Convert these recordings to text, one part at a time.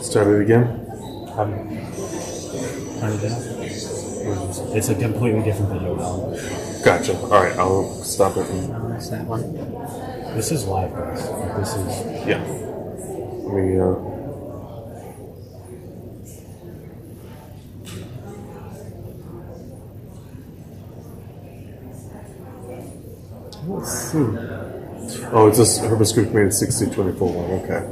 Start it again. Turn it down. It's a completely different video now. Gotcha. All right, I'll stop it. It's that one. This is live, guys. This is Yeah. Let me. Oh, it's this Hermon School Committee 6024 one. Okay.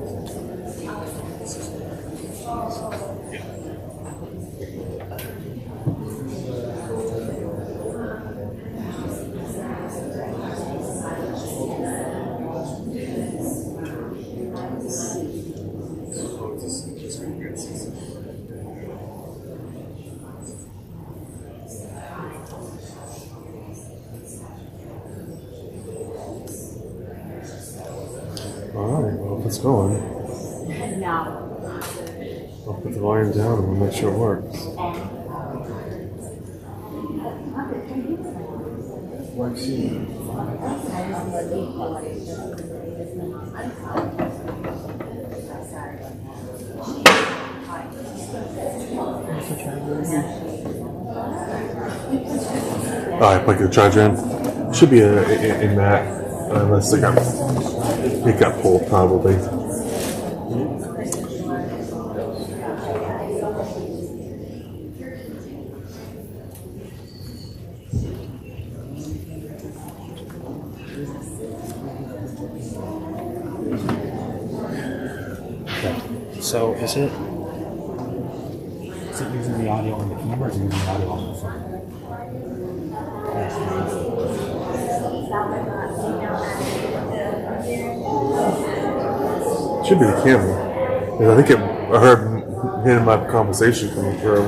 Alright, well, if it's going, I'll put the volume down and we'll make sure it works. Alright, plug the charger in. Should be in that, unless it got pulled probably. so. Is it using the audio on the camera or using the audio on the phone? Should be the camera. I think I heard him in my conversation coming through.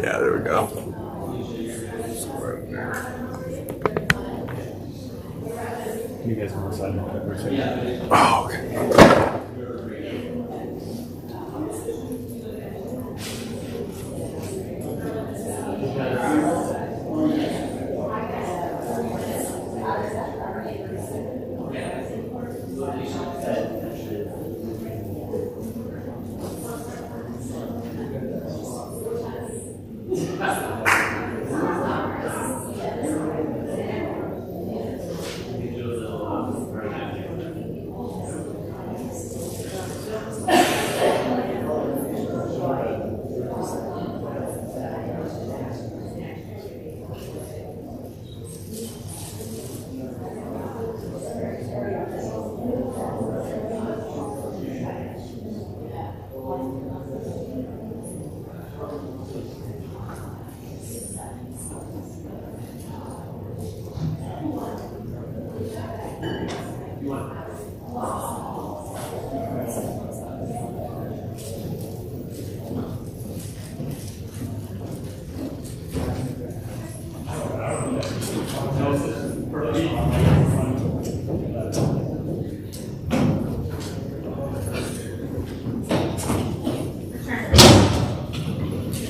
Yeah, there we go. You guys want to decide on that for a second? Oh, okay.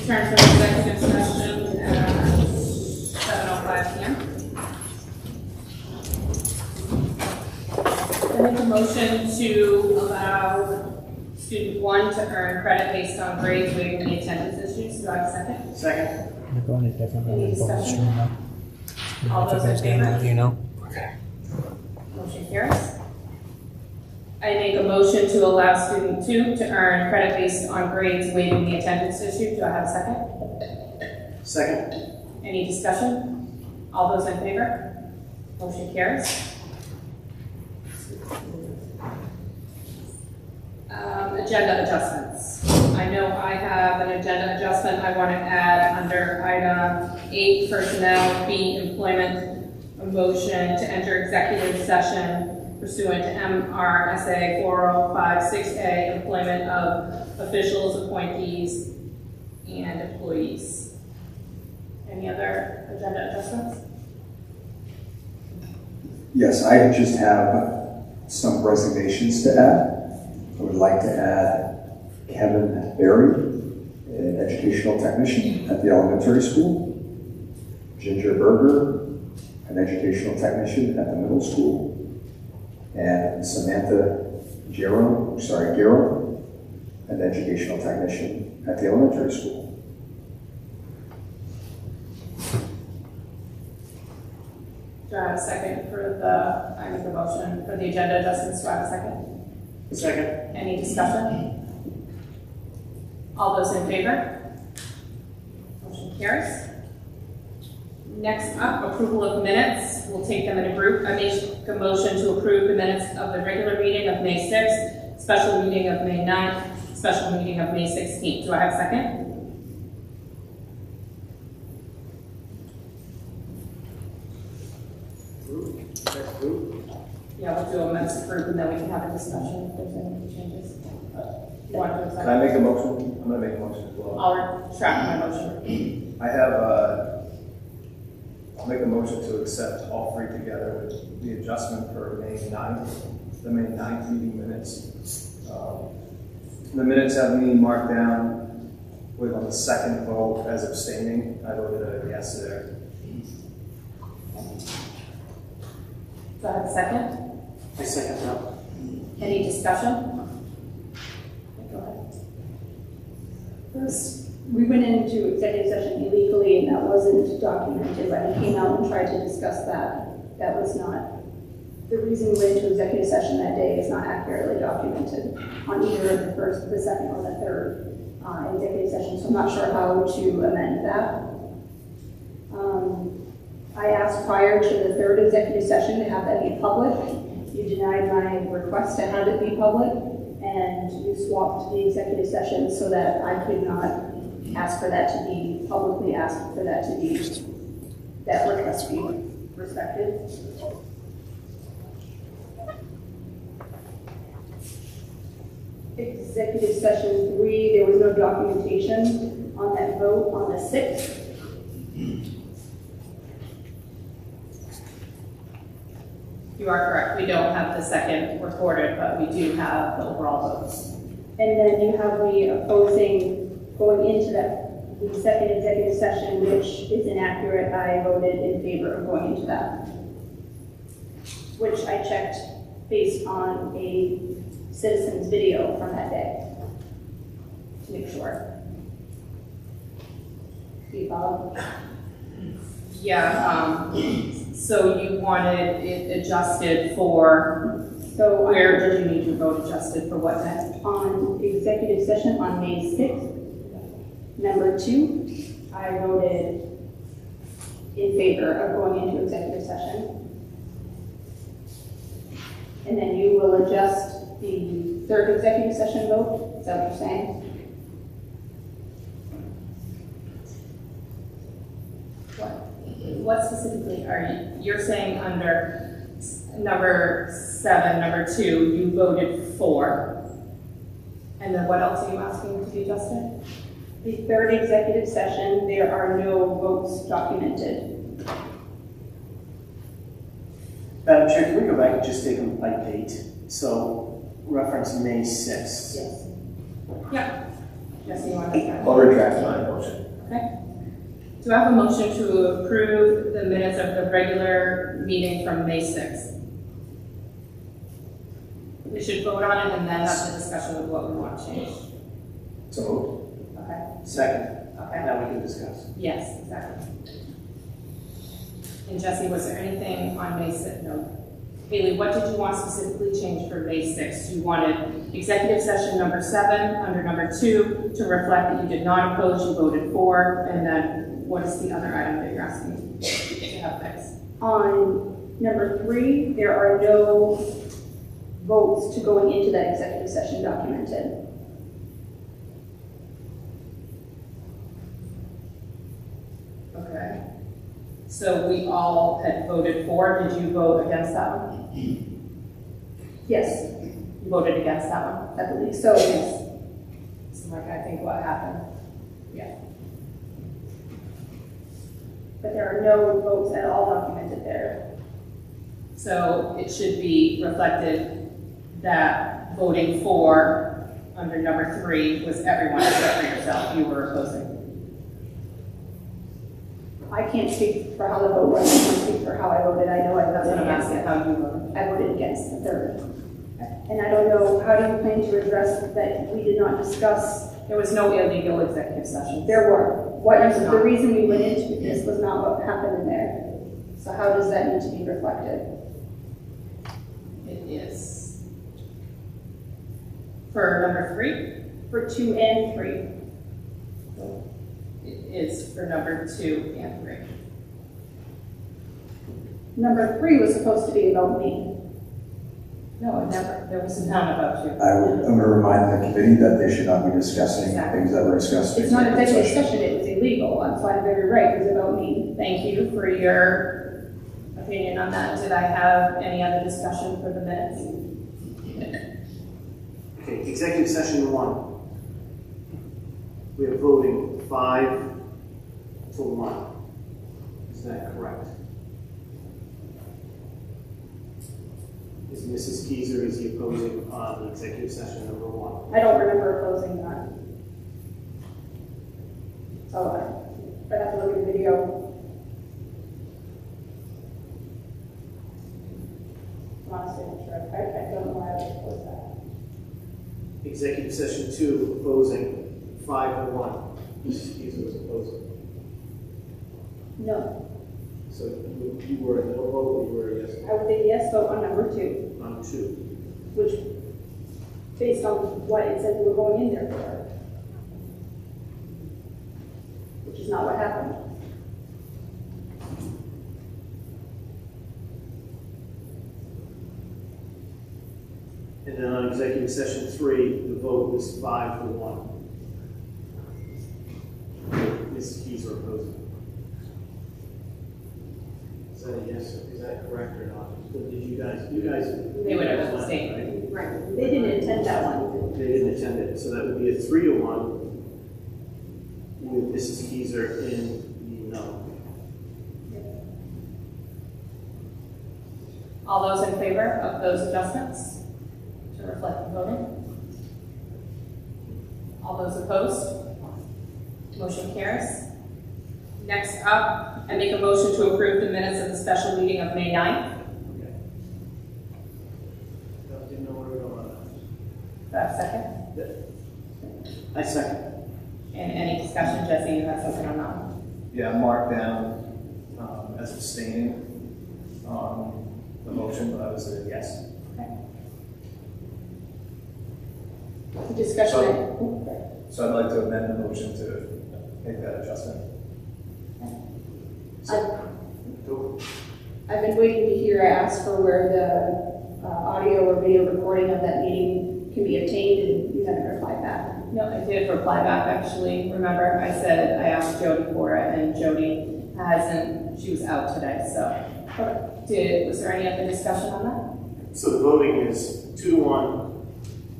Return to executive session at 7:05 p.m. I make a motion to allow student 1 to earn credit based on grades waiving the attendance issues. Do I have a second? Second. You're going to different Any discussion? All If it those in goes down, favor? let you know. Okay. Motion carries. I make a motion to allow student 2 to earn credit based on grades waiving the attendance issue. Do I have a second? Second. Any discussion? All those in favor? Motion carries. Agenda adjustments. I know I have an agenda adjustment I want to add under item 8, personnel, B, employment, a motion to enter executive session pursuant to MRSA 4056A, employment of officials, appointees, and employees. Any other agenda adjustments? Yes, I just have some resignations to add. I would like to add Kevin Berry, an educational technician at the elementary school, Ginger Berger, an educational technician at the middle school, and Samantha Guerrero, an educational technician at the elementary school. Do I have a second for the, I make a motion for the agenda adjustments, do I have a second? Second. Any discussion? All those in favor? Motion carries. Next up, approval of minutes. We'll take them in a group. I make a motion to approve the minutes of the regular meeting of May 6th, special meeting of May 9th, special meeting of May 16th. Do I have a second? Yeah, we'll do a minutes group and then we can have a discussion if there's any changes. You want to do a Can second? I make a motion? I'm gonna make a motion as well. I'll retract my motion. I have, I'll make a motion to accept all three together with the adjustment for May 9th, the May 9th meeting minutes. The minutes have me marked down with on the second vote as abstaining. I voted a yes there. Do I have a second? I second that. Any discussion? Go ahead. First, we went into executive session illegally and that wasn't documented, right? We came out and tried to discuss that. That was not, the reason we went into executive session that day is not accurately documented on either the first, the second, or the third executive session. So I'm not sure how to amend that. I asked prior to the third executive session to have that be public. You denied my request to have it be public, and you swapped the executive session so that I could not ask for that to be publicly asked for that to be, that request be respected. Executive session 3, there was no documentation on that vote on the 6th. You are correct. We don't have the second recorded, but we do have the overall votes. And then you have me opposing going into that, the second executive session, which is inaccurate. I voted in favor of going into that, which I checked based on a citizen's video from that day to make sure. Do you follow? Yeah, so you wanted it adjusted for, So where did you need your vote adjusted for what then? on executive session on May 6th, number 2, I voted in favor of going into executive session. And then you will adjust the third executive session vote? Is that what you're saying? What specifically are you, you're saying under number 7, number 2, you voted for. And then what else are you asking to be adjusted? The third executive session, there are no votes documented. Madam Chair, can we go back and just take them by date? So reference May 6th. Yes. Yeah. Jesse, you want to start? I'll retract my motion. Okay. Do I have a motion to approve the minutes of the regular meeting from May 6th? We should vote on it and then have the discussion of what we want to change. So Okay. Second. Okay. Now we can discuss. Yes, exactly. And Jesse, was there anything on May 6th? No. Haley, what did you want specifically changed for May 6th? You wanted executive session number 7, under number 2, to reflect that you did not oppose, you voted for, and then what is the other item that you're asking to have fixed? On number 3, there are no votes to going into that executive session documented. Okay. So we all had voted for. Did you vote against that one? Yes, You voted against that one? I believe so. Yes. So like, I think what happened. Yeah. But there are no votes at all documented there. So it should be reflected that voting for under number 3 was everyone except for yourself. You were opposing. I can't speak for how the vote was, I can't speak for how I voted. I know I That's voted what I'm against asking, it. how you voted. I voted against the third. And I don't know, how do you plan to address that we did not discuss? There was no illegal executive session. There were. What is There's the not. reason we went into this was not what happened in there. So how does that need to be reflected? It is. For number 3, For 2 and 3. it is for number 2 and 3. Number 3 was supposed to be about me. No, it never. There was none about you. I'm going to remind the committee that they should not be discussing Exactly. things that were discussed. in It's not executive session. session, it was illegal. So I'm very right, it was about me. Thank you for your opinion on that. Did I have any other discussion for the minutes? Okay, executive session 1. We are voting 5 to 1. Is that correct? Is Mrs. Keiser, is he opposing the executive session number 1? I don't remember opposing that. So I have to look at the video. Honestly, I'm sure. I don't know why I would oppose that. Executive session 2, opposing 5 to 1. Mrs. Keiser was opposing. No, So you were a no vote, or you were a yes I would say yes vote on number 2, on 2? which, based on what it said we were going in there for. Which is not what happened. And then on executive session 3, the vote was 5 to 1. Mrs. Keiser opposing. Is that a yes? Is that correct or not? So did you guys? They would have abstained. Right. They didn't intend that one. They didn't attend it, so that would be a 3 to 1 with Mrs. Keiser in the no. All those in favor of those adjustments to reflect the voting? All those opposed? Motion carries. Next up, I make a motion to approve the minutes of the special meeting of May 9th. Okay. Didn't know where we were going on Do I have a second? that. I second. And any discussion, Jesse, you have something on that one? Yeah, marked down as abstaining on the motion, but I was a yes. Discussion. So I'd like to amend the motion to make that adjustment. I've been waiting to hear, I asked for where the audio or video recording of that meeting can be obtained, and you haven't replied back. No, I did reply back, actually. Remember, I said I asked Jody for it, and Jody hasn't, she was out today, so. Was there any other discussion on that? So the voting is 2 to 1.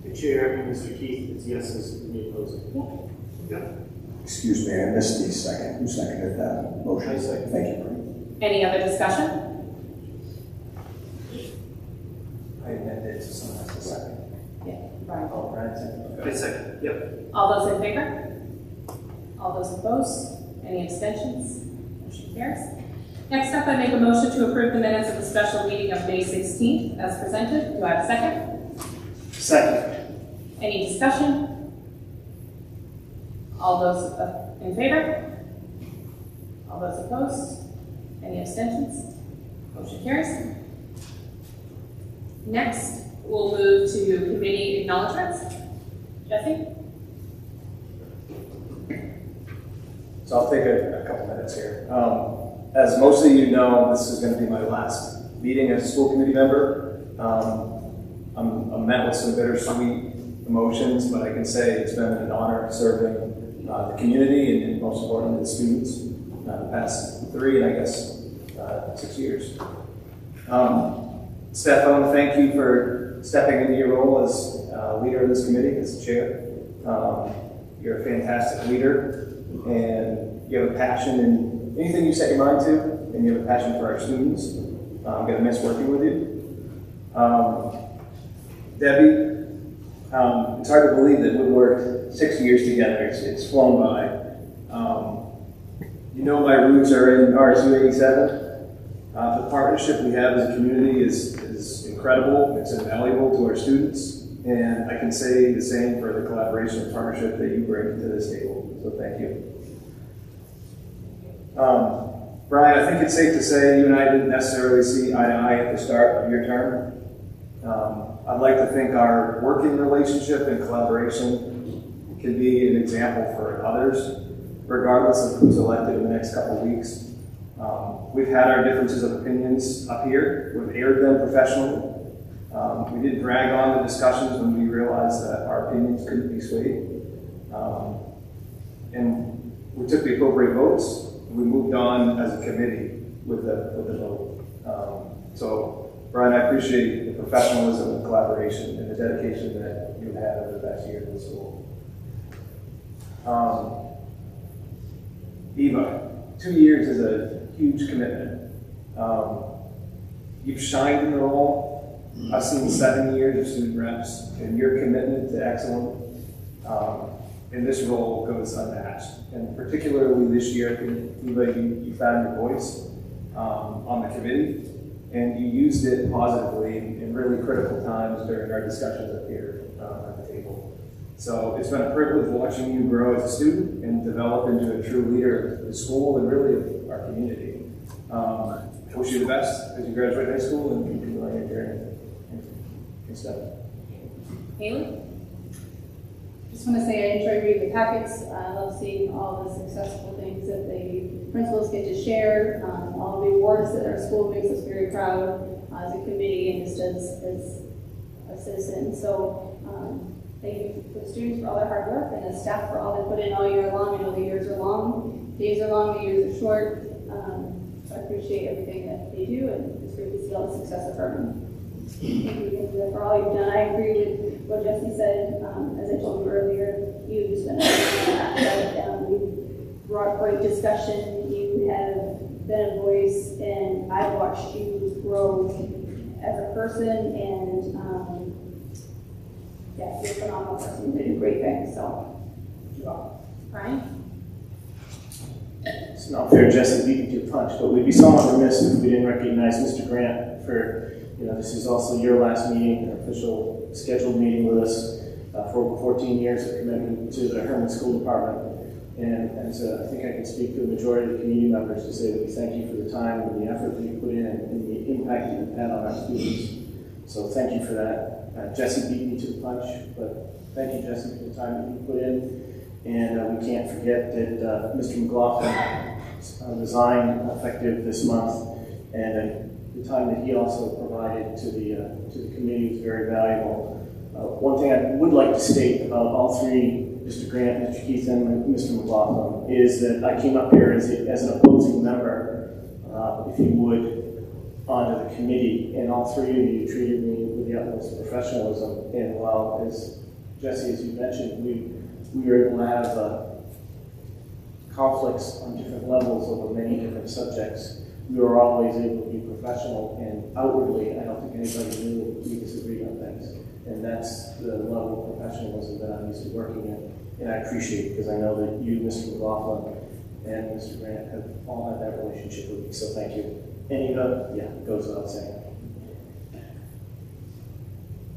The chair and Mr. Keith is yeses and me opposing. Yeah. Excuse me, I missed the second. Who seconded that motion? I second. Thank you. Any other discussion? I amended it to someone else a second. Yeah, Brian. Oh, right, second, I okay. second. Yep. All those in favor? All those opposed? Any abstentions? Motion carries. Next up, I make a motion to approve the minutes of the special meeting of May 16th as presented. Do I have a second? Second. Any discussion? All those in favor? All those opposed? Any abstentions? Motion carries. Next, we'll move to committee acknowledgements. Jesse? So I'll take a couple minutes here. As most of you know, this is going to be my last meeting as a school committee member. I'm met with some bittersweet emotions, but I can say it's been an honor serving the community and most importantly the students the past 3 and I guess 6 years. Steph, I want to thank you for stepping into your role as leader of this committee, as chair. You're a fantastic leader, and you have a passion in anything you set your mind to, and you have a passion for our students. I'm going to miss working with you. Debbie, it's hard to believe that we worked 6 years together. It's flown by. You know my roots are in RSU 87. The partnership we have as a community is incredible. It's invaluable to our students. And I can say the same for the collaboration and partnership that you bring to this table. So thank you. Brian, I think it's safe to say you and I didn't necessarily see eye to eye at the start of your term. I'd like to think our working relationship and collaboration can be an example for others, regardless of who's elected in the next couple of weeks. We've had our differences of opinions up here. We've aired them professionally. We didn't drag on the discussions when we realized that our opinions couldn't be swayed. And we took the appropriate votes. We moved on as a committee with the vote. So, Brian, I appreciate the professionalism and collaboration and the dedication that you've had over the past year in the school. Eva, 2 years is a huge commitment. You've shined in the role. I've seen 7 years of student reps, and your commitment to excellence in this role goes unmatched. And particularly this year, I think, Eva, you found your voice on the committee, and you used it positively in really critical times during our discussions up here at the table. So it's been a privilege watching you grow as a student and develop into a true leader of the school and really of our community. I wish you the best as you graduate high school and continue on your journey. Good stuff. Haley? Just want to say I enjoy reading the packets. I love seeing all the successful things that the principals get to share, all the awards that our school makes us very proud as a committee and just as a citizen. So thank you for the students for all their hard work and the staff for all they put in all year long. I know the years are long, days are long, the years are short. So I appreciate everything that they do, and it's great to see all the success of Hermon. Thank you for all you've done. I agree with what Jesse said. As I told you earlier, you've just been you've brought great discussion. You have been a voice, and I've watched you grow as a person, and yeah, you're a phenomenal person. You did a great thing, so good job. Brian? It's not fair, Jesse beat you to a punch, but we'd be somewhat remiss if we didn't recognize Mr. Grant for, this is also your last meeting, an official scheduled meeting with us for over 14 years of commitment to the Hermon School Department. And as I think I can speak to the majority of the community members to say that we thank you for the time and the effort that you put in and the impact that you've had on our students. So thank you for that. Jesse beat me to the punch, but thank you, Jesse, for the time that you put in. And we can't forget that Mr. McLaughlin resigned effective this month, and the time that he also provided to the committee was very valuable. One thing I would like to state about all three, Mr. Grant, Mr. Keith, and Mr. McLaughlin, is that I came up here as an opposing member, if you would, onto the committee, and all three of you treated me with the utmost professionalism. And while, as Jesse, as you mentioned, we were able to have conflicts on different levels over many different subjects, we were always able to be professional, and outwardly, I don't think anybody knew we disagreed on things. And that's the level of professionalism that I'm used to working in, and I appreciate it because I know that you, Mr. McLaughlin, and Mr. Grant have all had that relationship with me, so thank you. And Eva, yeah, it goes without saying.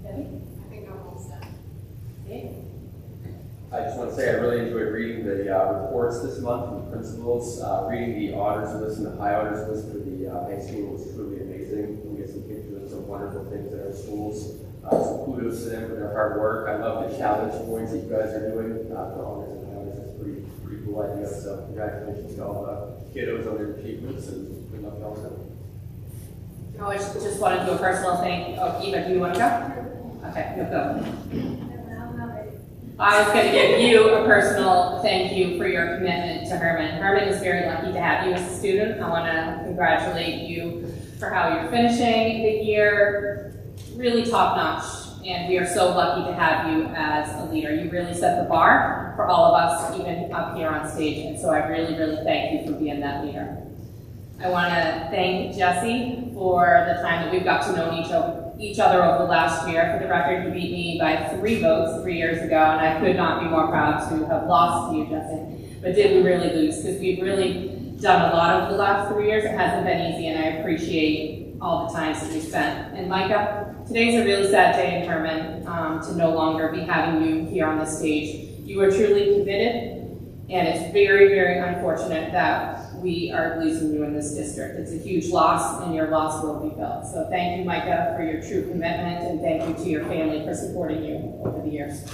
Debbie? I think I'm all set. Okay. I just want to say I really enjoyed reading the reports this month from the principals. Reading the honors list and the high honors list for the high school was truly amazing. We get some kids doing some wonderful things at our schools. So kudos to them for their hard work. I love the challenge points that you guys are doing. For honors and honors, that's pretty cool idea. So congratulations to all the kiddos on their achievements, and good luck to all of them. Oh, I just want to do a personal thing. Oh, Eva, do you want to go? Okay, you'll go. I was going to give you a personal thank you for your commitment to Hermon. Hermon is very lucky to have you as a student. I want to congratulate you for how you're finishing the year. Really top notch, and we are so lucky to have you as a leader. You really set the bar for all of us, even up here on stage, and so I really, really thank you for being that leader. I want to thank Jesse for the time that we've got to know each other over the last year. For the record, you beat me by 3 votes 3 years ago, and I could not be more proud to have lost to you, Jesse. But did we really lose? Because we've really done a lot over the last 3 years. It hasn't been easy, and I appreciate all the times that we spent. And Micah, today's a really sad day in Hermon to no longer be having you here on the stage. You are truly committed, and it's very, very unfortunate that we are losing you in this district. It's a huge loss, and your loss will be felt. So thank you, Micah, for your true commitment, and thank you to your family for supporting you over the years.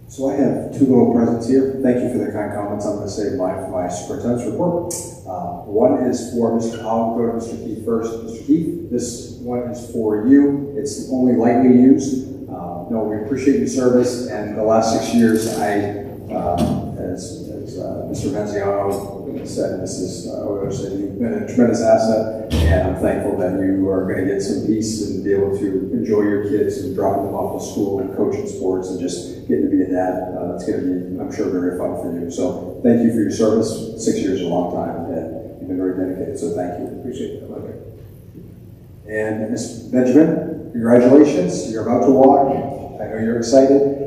So I have 2 little presents here. Thank you for the kind comments. I'm going to save mine for my superintendent's report. One is for Mr. I'll go to Mr. Keith first. Mr. Keith, this one is for you. It's only lightly used. No, we appreciate your service, and the last 6 years, as Mr. Menziano said, Mrs. Odo said, you've been a tremendous asset, and I'm thankful that you are going to get some peace and be able to enjoy your kids and dropping them off to school and coaching sports and just getting to be a dad. That's going to be, I'm sure, very fun for you. So thank you for your service. 6 years is a long time, and you've been very dedicated, so thank you. Appreciate it. Okay. And Ms. Benjamin, congratulations. You're about to walk. I know you're excited.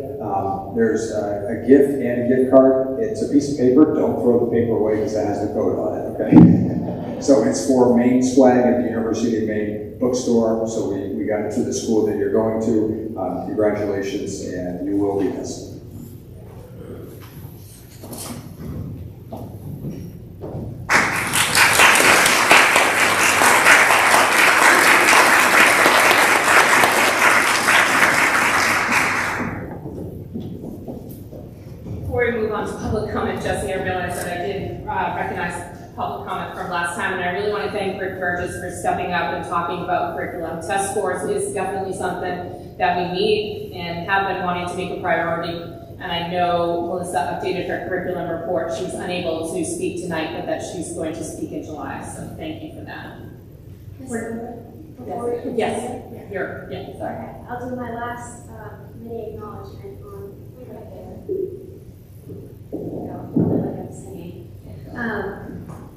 There's a gift and a gift card. It's a piece of paper. Don't throw the paper away because that has the code on it, okay? So it's for Maine Swag at the University of Maine bookstore. So we got it to the school that you're going to. Congratulations, and you will be missed. Before we move on to public comment, Jesse, I realized that I did recognize public comment from last time, and I really want to thank Rick Burgess for stepping up and talking about curriculum. Test scores is definitely something that we need and have been wanting to make a priority. And I know Melissa updated her curriculum report. She was unable to speak tonight, but that she's going to speak in July. So thank you for that. Yes. Yeah, sorry. Okay, I'll do my last committee acknowledgement on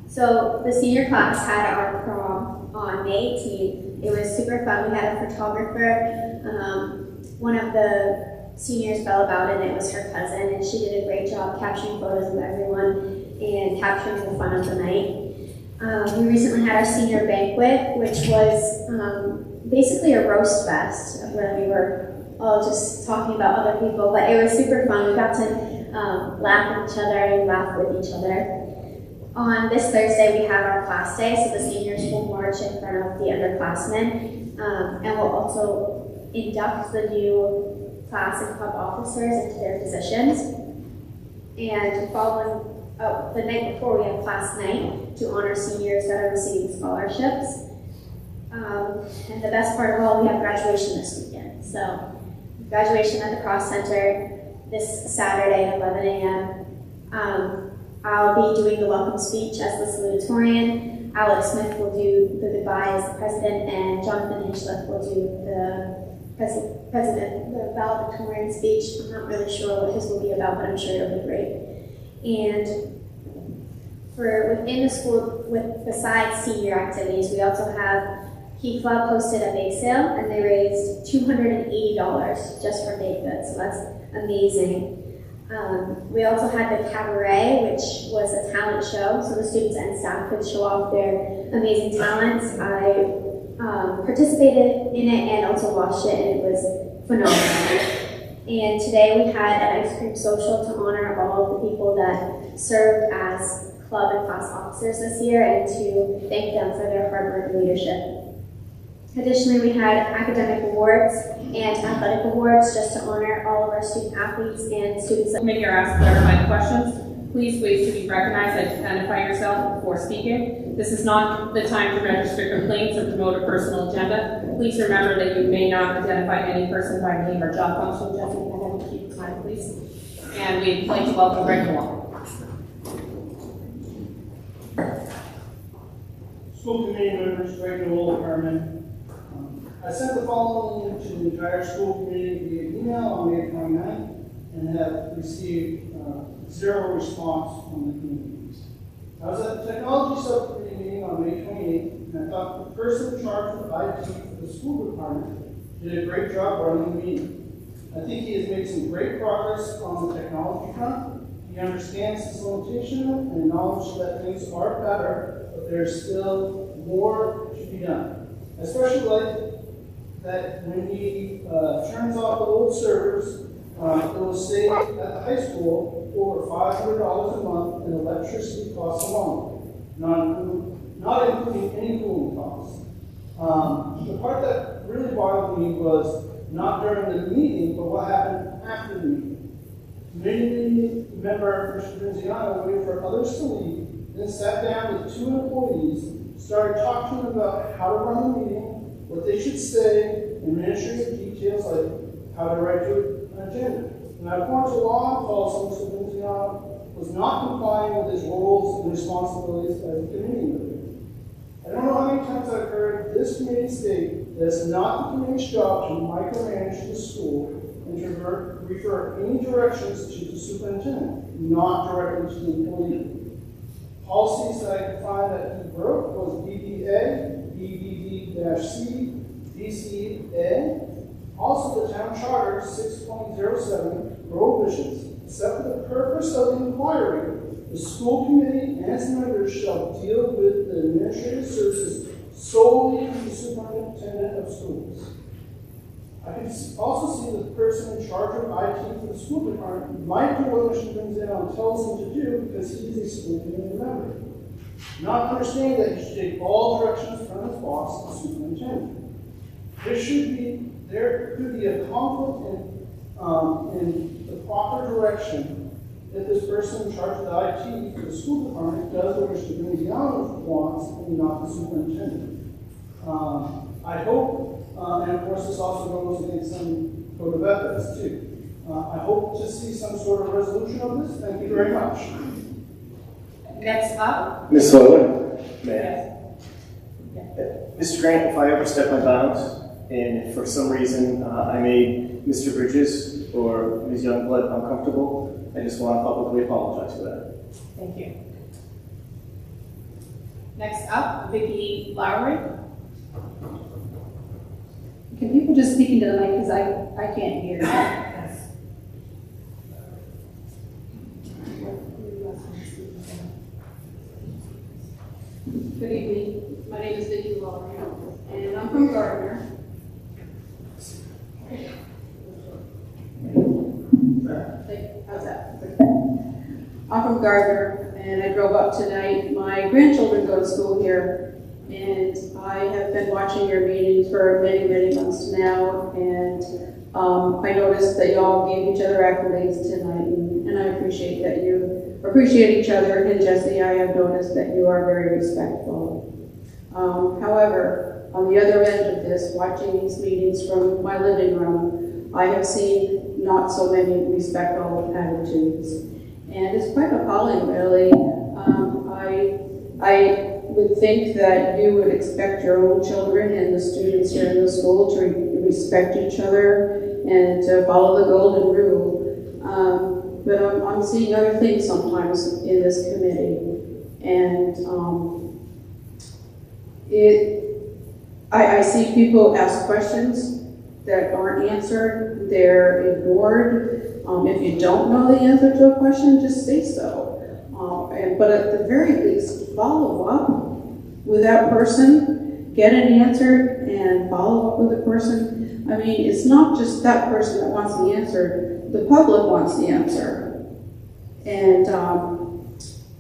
so the senior class had our prom on May 18th. It was super fun. We had a photographer. One of the seniors fell about and it was her cousin, and she did a great job capturing photos of everyone and capturing the fun of the night. We recently had our senior banquet, which was basically a roast fest where we were all just talking about other people, but it was super fun. We got to laugh at each other and laugh with each other. On this Thursday, we have our class day, so the seniors will march in front of the underclassmen, and we'll also induct the new class and club officers into their positions. And following the night before, we have class night to honor seniors that are receiving scholarships. And the best part of all, we have graduation this weekend. So graduation at the Cross Center this Saturday at 11 a.m. I'll be doing the welcome speech as the salutatorian. Alex Smith will do the goodbye as the president, and Jonathan Hinchliff will do the valedictorian speech. I'm not really sure what his will be about, but I'm sure it'll be great. And for within the school, besides senior activities, we also have Key Club hosted a bake sale, and they raised $280 just for baked goods, so that's amazing. We also had the cabaret, which was a talent show, so the students and staff could show off their amazing talents. I participated in it and also watched it, and it was phenomenal. And today we had an ice cream social to honor all of the people that served as club and class officers this year, and to thank them for their hard work and leadership. Additionally, we had academic awards and athletic awards just to honor all of our student athletes and students. Committee are asked clarifying questions. Please wait to be recognized and identify yourself before speaking. This is not the time to register complaints or promote a personal agenda. Please remember that you may not identify any person by name or job function. Jesse, can I have a keep time, please? And we'd like to welcome Greg Moore. School committee members, Greg Noel, Hermon. I sent the following to the entire school committee via email on May 29th and have received zero response from the communities. I was at the technology subcommittee meeting on May 28th, and I thought the person in charge of IT for the school department did a great job running the meeting. I think he has made some great progress on the technology front. He understands his limitation and acknowledges that things are better, but there's still more to be done. I especially like that when he turns off the old servers, it will save at the high school over $500 a month in electricity costs alone, not including any cooling costs. The part that really bothered me was not during the meeting, but what happened after the meeting. Committee member Mr. Vinziano waited for others to leave, then sat down with 2 employees, started talking to them about how to run the meeting, what they should say, administrative details like how to write to an agenda. And I pointed to law and policy, Mr. Vinziano was not complying with his roles and responsibilities as a committee member. I don't know how many times I've heard this committee state that it's not the committee's job to micromanage the school and to refer any directions to the superintendent, not directly to the employee. Policies that I could find that he broke was BBA, BBB-C, DCA. Also, the town charter 6.07 prohibitions, except for the purpose of the inquiry, the school committee and its members shall deal with the administrative services solely to the superintendent of schools. I can also see the person in charge of IT for the school department might do what Mr. Vinziano tells him to do because he is a school committee member. Not understanding that he should take all directions from his boss, the superintendent. There could be a conflict in the proper direction if this person in charge of the IT for the school department does what Mr. Vinziano wants and not the superintendent. I hope, and of course this also goes against some code of ethics too. I hope to see some sort of resolution of this. Thank you very much. Next up. Ms. Lowen, may Yes. Mr. Grant, if I overstepped my bounds, and if for some reason I made Mr. Bridges or Ms. Youngblood uncomfortable, I just want to publicly apologize for that. Thank you. Next up, Vicki Lowry. Can people just speak into the mic because I can't hear? Yes. Good evening. My name is Vicki Lowry, and I'm from Gardner. How's that? I'm from Gardner, and I drove up tonight. My grandchildren go to school here, and I have been watching your meetings for many, many months now, and I noticed that you all gave each other accolades tonight, and I appreciate that you appreciate each other. And Jesse, I have noticed that you are very respectful. However, on the other end of this, watching these meetings from my living room, I have seen not so many respectful attitudes. And it's quite appalling, really. I would think that you would expect your own children and the students here in the school to respect each other and to follow the golden rule. But I'm seeing other things sometimes in this committee. And I see people ask questions that aren't answered. They're ignored. If you don't know the answer to a question, just say so. But at the very least, follow up with that person, get an answer, and follow up with the person. I mean, it's not just that person that wants the answer. The public wants the answer. And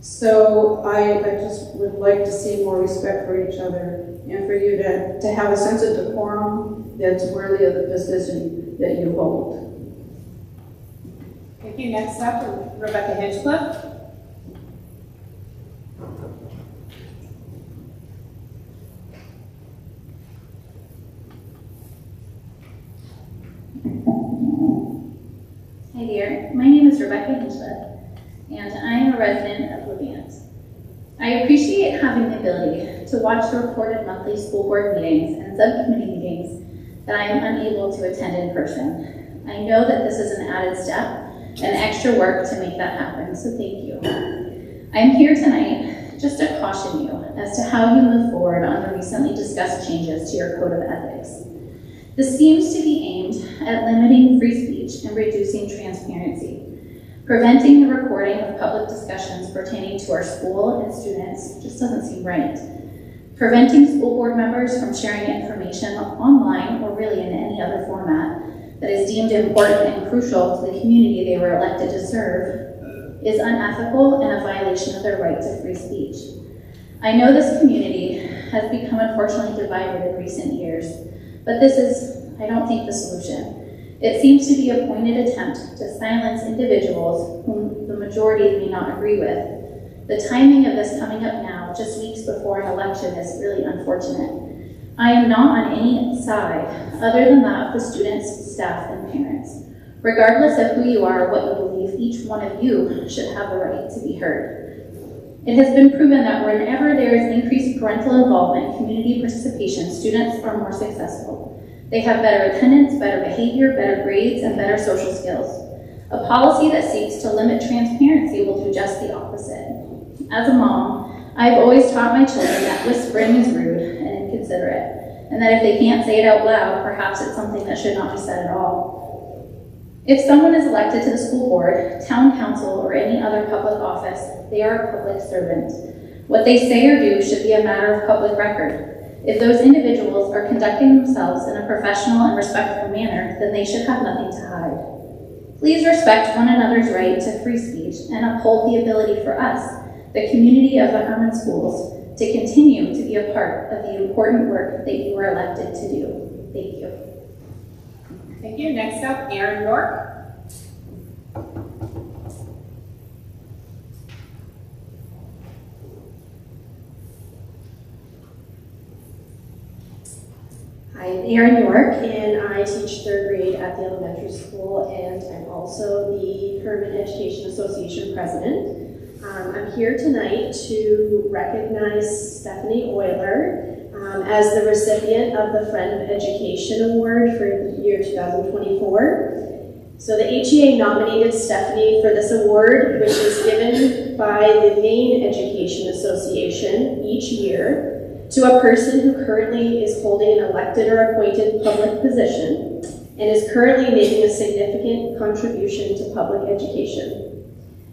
so I just would like to see more respect for each other and for you to have a sense of decorum that's worthy of the position that you hold. Thank you. Next up, Rebecca Hinchcliffe. Hi there, my name is Rebecca Hinchcliffe, and I am a resident of Levant. I appreciate having the ability to watch the recorded monthly school board meetings and subcommittee meetings that I am unable to attend in person. I know that this is an added step and extra work to make that happen, so thank you. I'm here tonight just to caution you as to how you move forward on the recently discussed changes to your code of ethics. This seems to be aimed at limiting free speech and reducing transparency. Preventing the recording of public discussions pertaining to our school and students just doesn't seem right. Preventing school board members from sharing information online or really in any other format that is deemed important and crucial to the community they were elected to serve is unethical and a violation of their right to free speech. I know this community has become unfortunately divided in recent years, but this is, I don't think, the solution. It seems to be a pointed attempt to silence individuals whom the majority may not agree with. The timing of this coming up now, just weeks before an election, is really unfortunate. I am not on any side other than that of the students, staff, and parents. Regardless of who you are or what you believe, each one of you should have the right to be heard. It has been proven that whenever there is increased parental involvement and community participation, students are more successful. They have better attendance, better behavior, better grades, and better social skills. A policy that seeks to limit transparency will do just the opposite. As a mom, I've always taught my children that whispering is rude and inconsiderate, and that if they can't say it out loud, perhaps it's something that should not be said at all. If someone is elected to the school board, town council, or any other public office, they are a public servant. What they say or do should be a matter of public record. If those individuals are conducting themselves in a professional and respectful manner, then they should have nothing to hide. Please respect one another's right to free speech and uphold the ability for us, the community of the Hermon schools, to continue to be a part of the important work that you were elected to do. Thank you. Thank you. Next up, Aaron York. Hi, I'm Erin York, and I teach third grade at the elementary school, and I'm also the Hermon Education Association president. I'm here tonight to recognize Stephanie Euler as the recipient of the Friend of Education Award for the year 2024. So the HEA nominated Stephanie for this award, which is given by the Maine Education Association each year to a person who currently is holding an elected or appointed public position and is currently making a significant contribution to public education.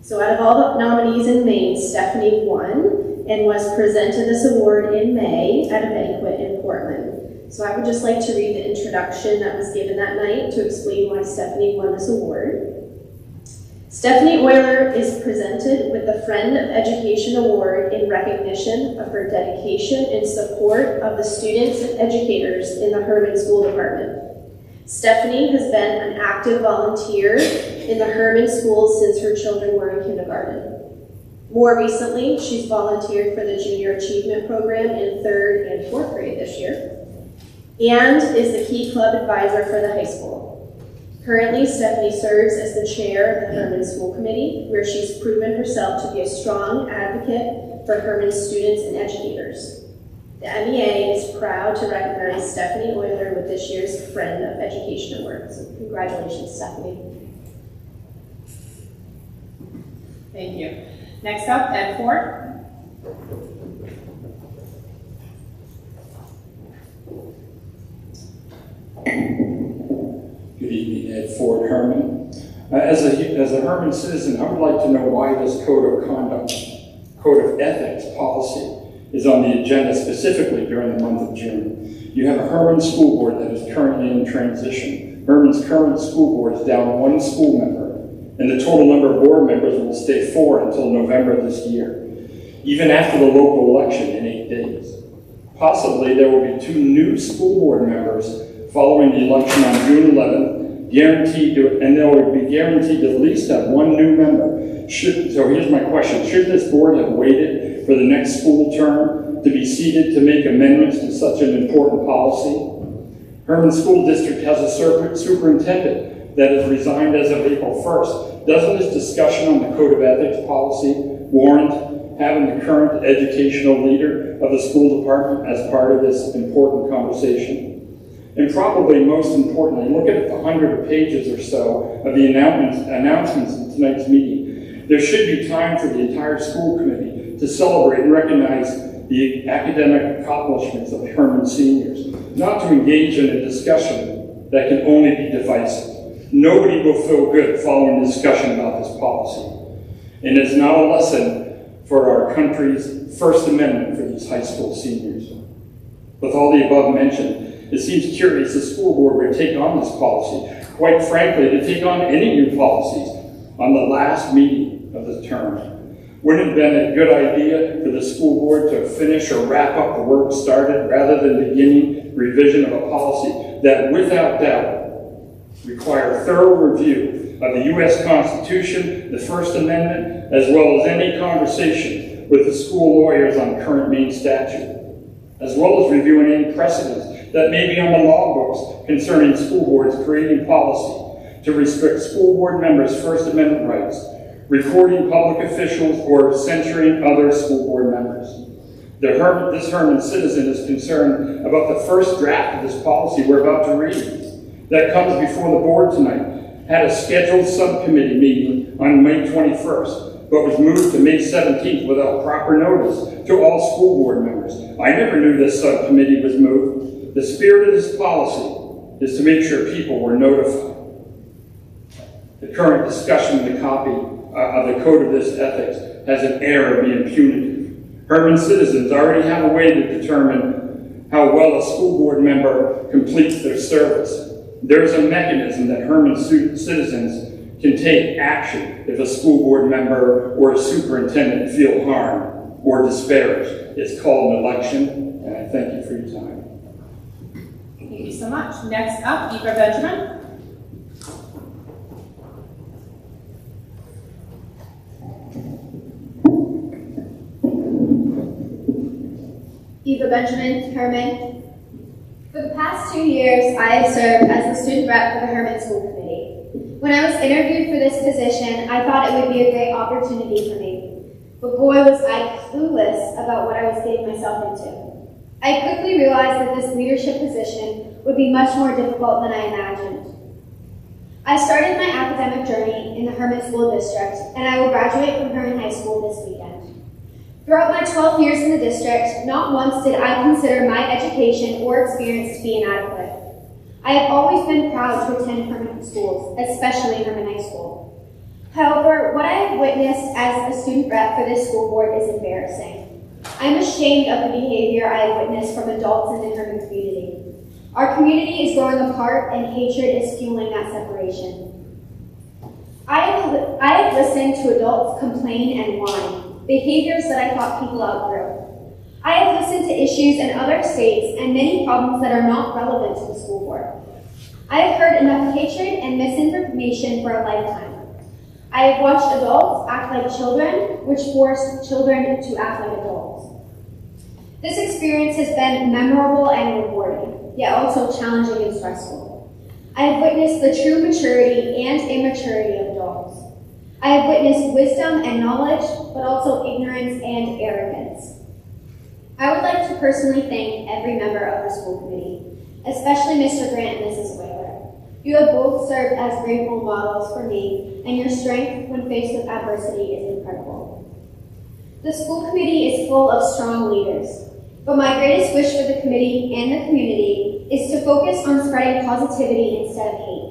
So out of all the nominees in Maine, Stephanie won and was presented this award in May at a banquet in Portland. So I would just like to read the introduction that was given that night to explain why Stephanie won this award. Stephanie Euler is presented with the Friend of Education Award in recognition of her dedication and support of the students and educators in the Hermon School Department. Stephanie has been an active volunteer in the Hermon Schools since her children were in kindergarten. More recently, she's volunteered for the Junior Achievement Program in 3rd and 4th grade this year, and is the Key Club Advisor for the high school. Currently, Stephanie serves as the chair of the Hermon School Committee, where she's proven herself to be a strong advocate for Hermon students and educators. The MEA is proud to recognize Stephanie Euler with this year's Friend of Education Award. So congratulations, Stephanie. Thank you. Next up, Ed Ford. Good evening, Ed Ford, Hermon. As a Hermon citizen, I would like to know why this code of conduct, code of ethics policy is on the agenda specifically during the month of June. You have a Hermon school board that is currently in transition. Hermon's current school board is down 1 school member, and the total number of board members will stay 4 until November this year, even after the local election in 8 days. Possibly there will be 2 new school board members following the election on June 11th, guaranteed to, and they will be guaranteed to at least have 1 new member. So here's my question. Should this board have waited for the next school term to be seated to make amendments to such an important policy? Hermon School District has a superintendent that has resigned as of April 1st. Doesn't this discussion on the Code of Ethics policy warrant having the current educational leader of the school department as part of this important conversation? And probably most importantly, look at the 100 pages or so of the announcements in tonight's meeting. There should be time for the entire school committee to celebrate and recognize the academic accomplishments of Hermon seniors, not to engage in a discussion that can only be divisive. Nobody will feel good following discussion about this policy. And it's not a lesson for our country's First Amendment for these high school seniors. With all the above mentioned, it seems curious the school board would take on this policy. Quite frankly, to take on any new policies on the last meeting of the term. Wouldn't it have been a good idea for the school board to finish or wrap up the work started rather than beginning revision of a policy that without doubt require thorough review of the U.S. Constitution, the First Amendment, as well as any conversation with the school lawyers on current Maine statute, as well as reviewing any precedents that may be on the law books concerning school boards creating policy to restrict school board members' First Amendment rights, recording public officials, or censuring other school board members. This Hermon citizen is concerned about the first draft of this policy we're about to read that comes before the board tonight. Had a scheduled subcommittee meeting on May 21st, but was moved to May 17th without proper notice to all school board members. I never knew this subcommittee was moved. The spirit of this policy is to make sure people were notified. The current discussion of the copy of the Code of this Ethics has an air of being punitive. Hermon citizens already have a way to determine how well a school board member completes their service. There's a mechanism that Hermon citizens can take action if a school board member or a superintendent feel harmed or disparaged. It's called an election, and I thank you for your time. Thank you so much. Next up, Eva Benjamin. Eva Benjamin, Hermon. For the past 2 years, I have served as the student rep for the Hermon School Committee. When I was interviewed for this position, I thought it would be a great opportunity for me. But boy, was I clueless about what I was getting myself into. I quickly realized that this leadership position would be much more difficult than I imagined. I started my academic journey in the Hermon School District, and I will graduate from Hermon High School this weekend. Throughout my 12 years in the district, not once did I consider my education or experience to be inadequate. I have always been proud to attend Hermon schools, especially Hermon High School. However, what I have witnessed as a student rep for this school board is embarrassing. I am ashamed of the behavior I have witnessed from adults in the Hermon community. Our community is growing apart and hatred is fueling that separation. I have listened to adults complain and whine, behaviors that I thought people outgrew. I have listened to issues in other states and many problems that are not relevant to the school board. I have heard enough hatred and misinformation for a lifetime. I have watched adults act like children, which forced children to act like adults. This experience has been memorable and rewarding, yet also challenging and stressful. I have witnessed the true maturity and immaturity of adults. I have witnessed wisdom and knowledge, but also ignorance and arrogance. I would like to personally thank every member of the school committee, especially Mr. Grant and Mrs. Whaler. You have both served as great role models for me, and your strength when faced with adversity is incredible. The school committee is full of strong leaders, but my greatest wish for the committee and the community is to focus on spreading positivity instead of hate.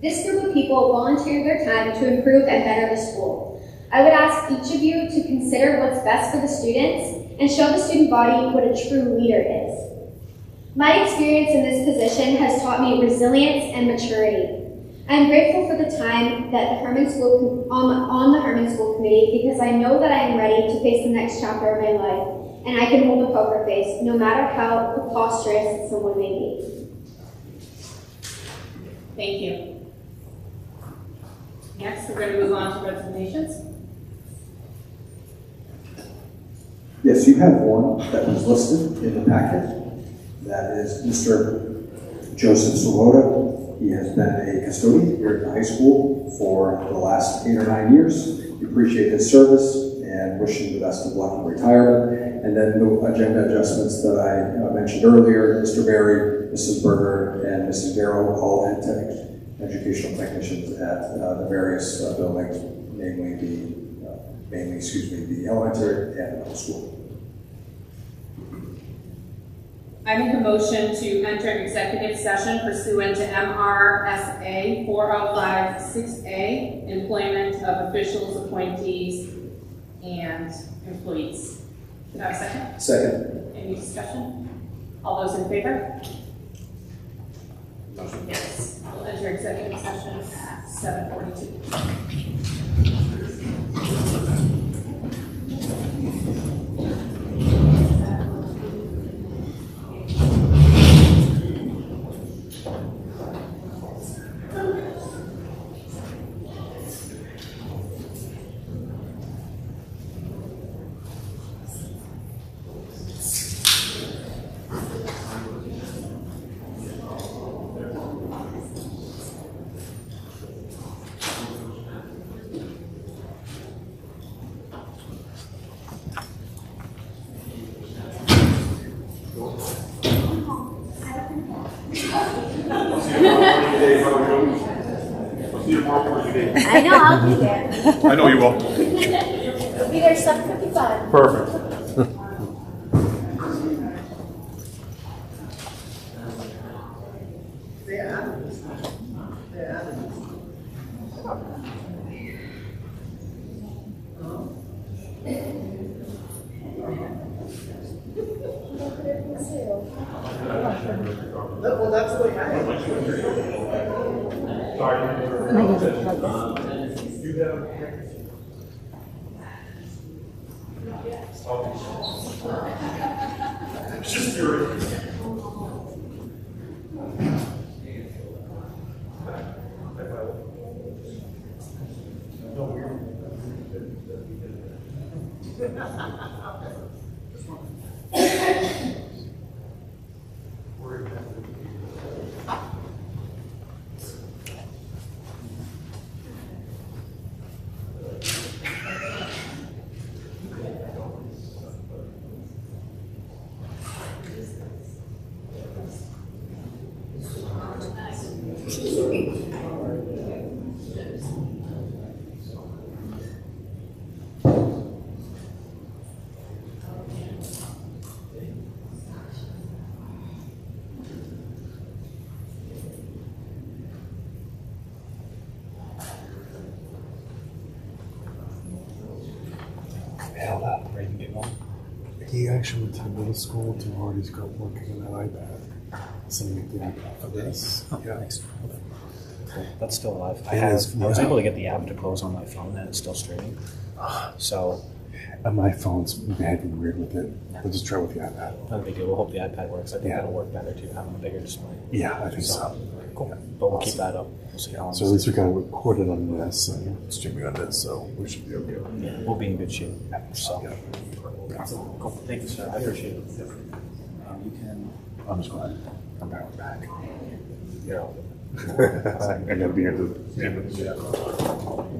This group of people volunteered their time to improve and better the school. I would ask each of you to consider what's best for the students and show the student body what a true leader is. My experience in this position has taught me resilience and maturity. I am grateful for the time that the Hermon School on the Hermon School Committee because I know that I am ready to face the next chapter of my life and I can hold a poker face, no matter how preposterous someone may be. Thank you. Next, we're going to move on to resignations. Yes, you have one that was listed in the packet. That is Mr. Joseph Swoboda. He has been a custodian here at the high school for the last 8 or 9 years. We appreciate his service and wish him the best of luck in retirement. And then the agenda adjustments that I mentioned earlier, Mr. Berry, Mrs. Berger, and Mrs. Darrow, all ed tech, educational technicians at the various buildings, mainly the elementary and middle school. I make a motion to enter executive session pursuant to MRSA 4056A, employment of officials, appointees, and employees. Can I have a second? Second. Any discussion? All those in favor? Motion carries. We'll enter executive session at 7:42. I know, I'll be there. I know you will. I'll be there 7:55. Perfect. Well, that's what happened. He actually went to the middle school to already got working on that iPad. So make the iPad for this. Yeah. That's still alive. I It is, was yeah. able to get the app to close on my phone and it's still streaming. So And my phone's behaving weird with it. We'll just try with the iPad. not a big deal. We'll hope the iPad works. I think Yeah. that'll work better too, having a bigger display. Yeah, I think so. Cool. But we'll keep that up. We'll see how long. So at least we kind of recorded on this and streaming on this, so we should be okay. Yeah, we'll be in good shape. So Yeah. cool. Thank you, sir. I appreciate it. You can. I'm just glad I'm back. Yeah. I gotta be here to the end of the day.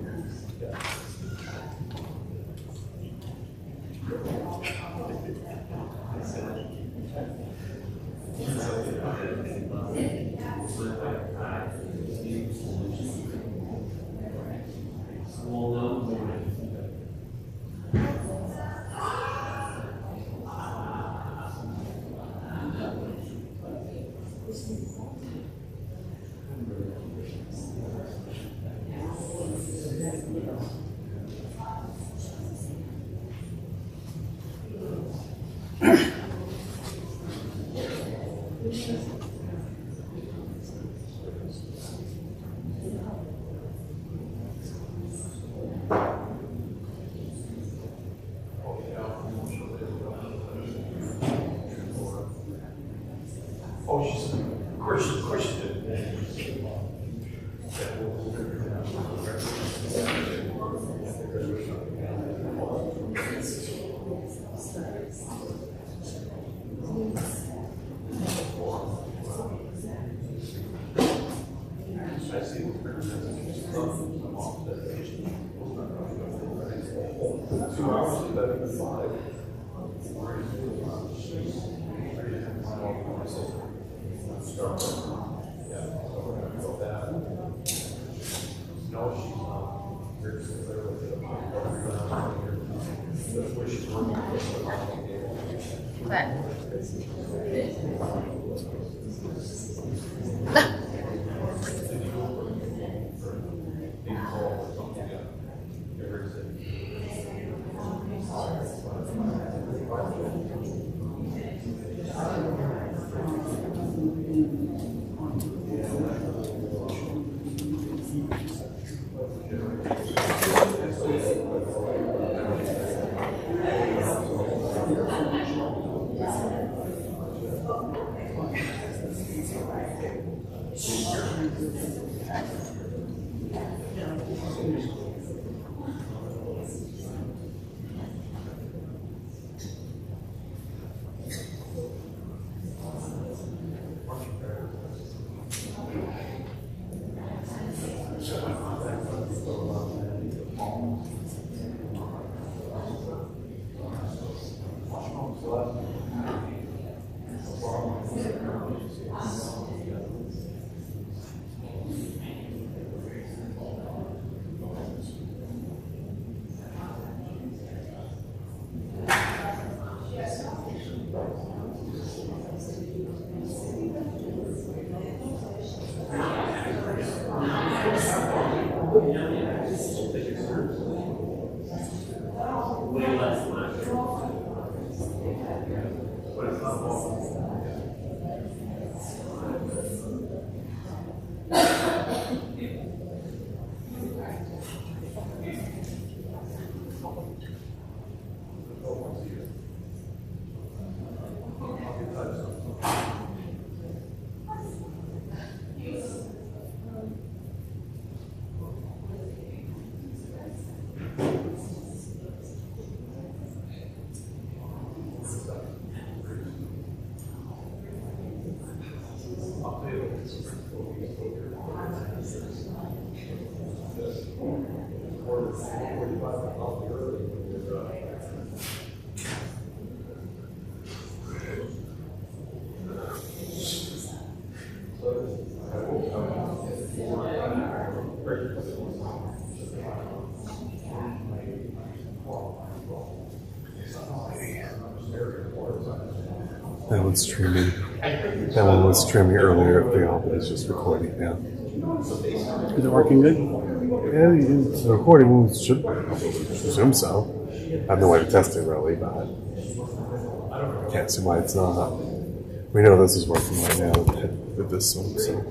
That one's streaming. That one was streaming earlier at the office. It's just recording now. Is it working good? Yeah, it's recording. Should assume so. I have no way to test it really, but I can't see why it's not. We know this is working right now with this one, so.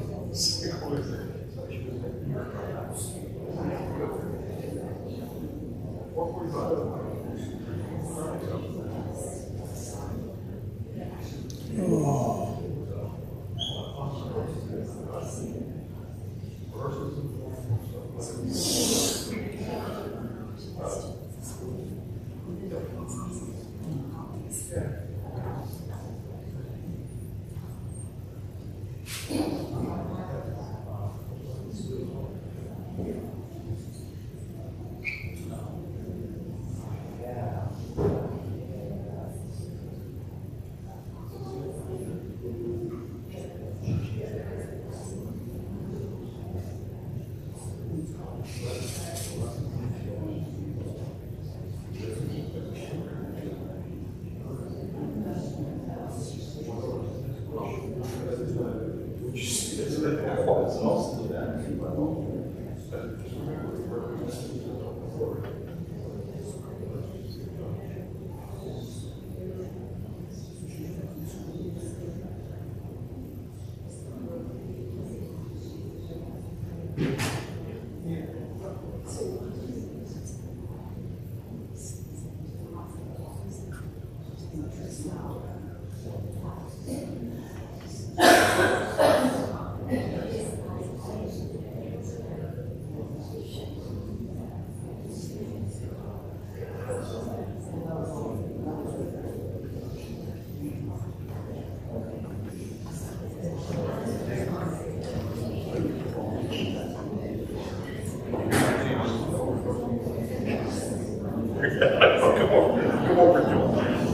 Come over, Joel. Time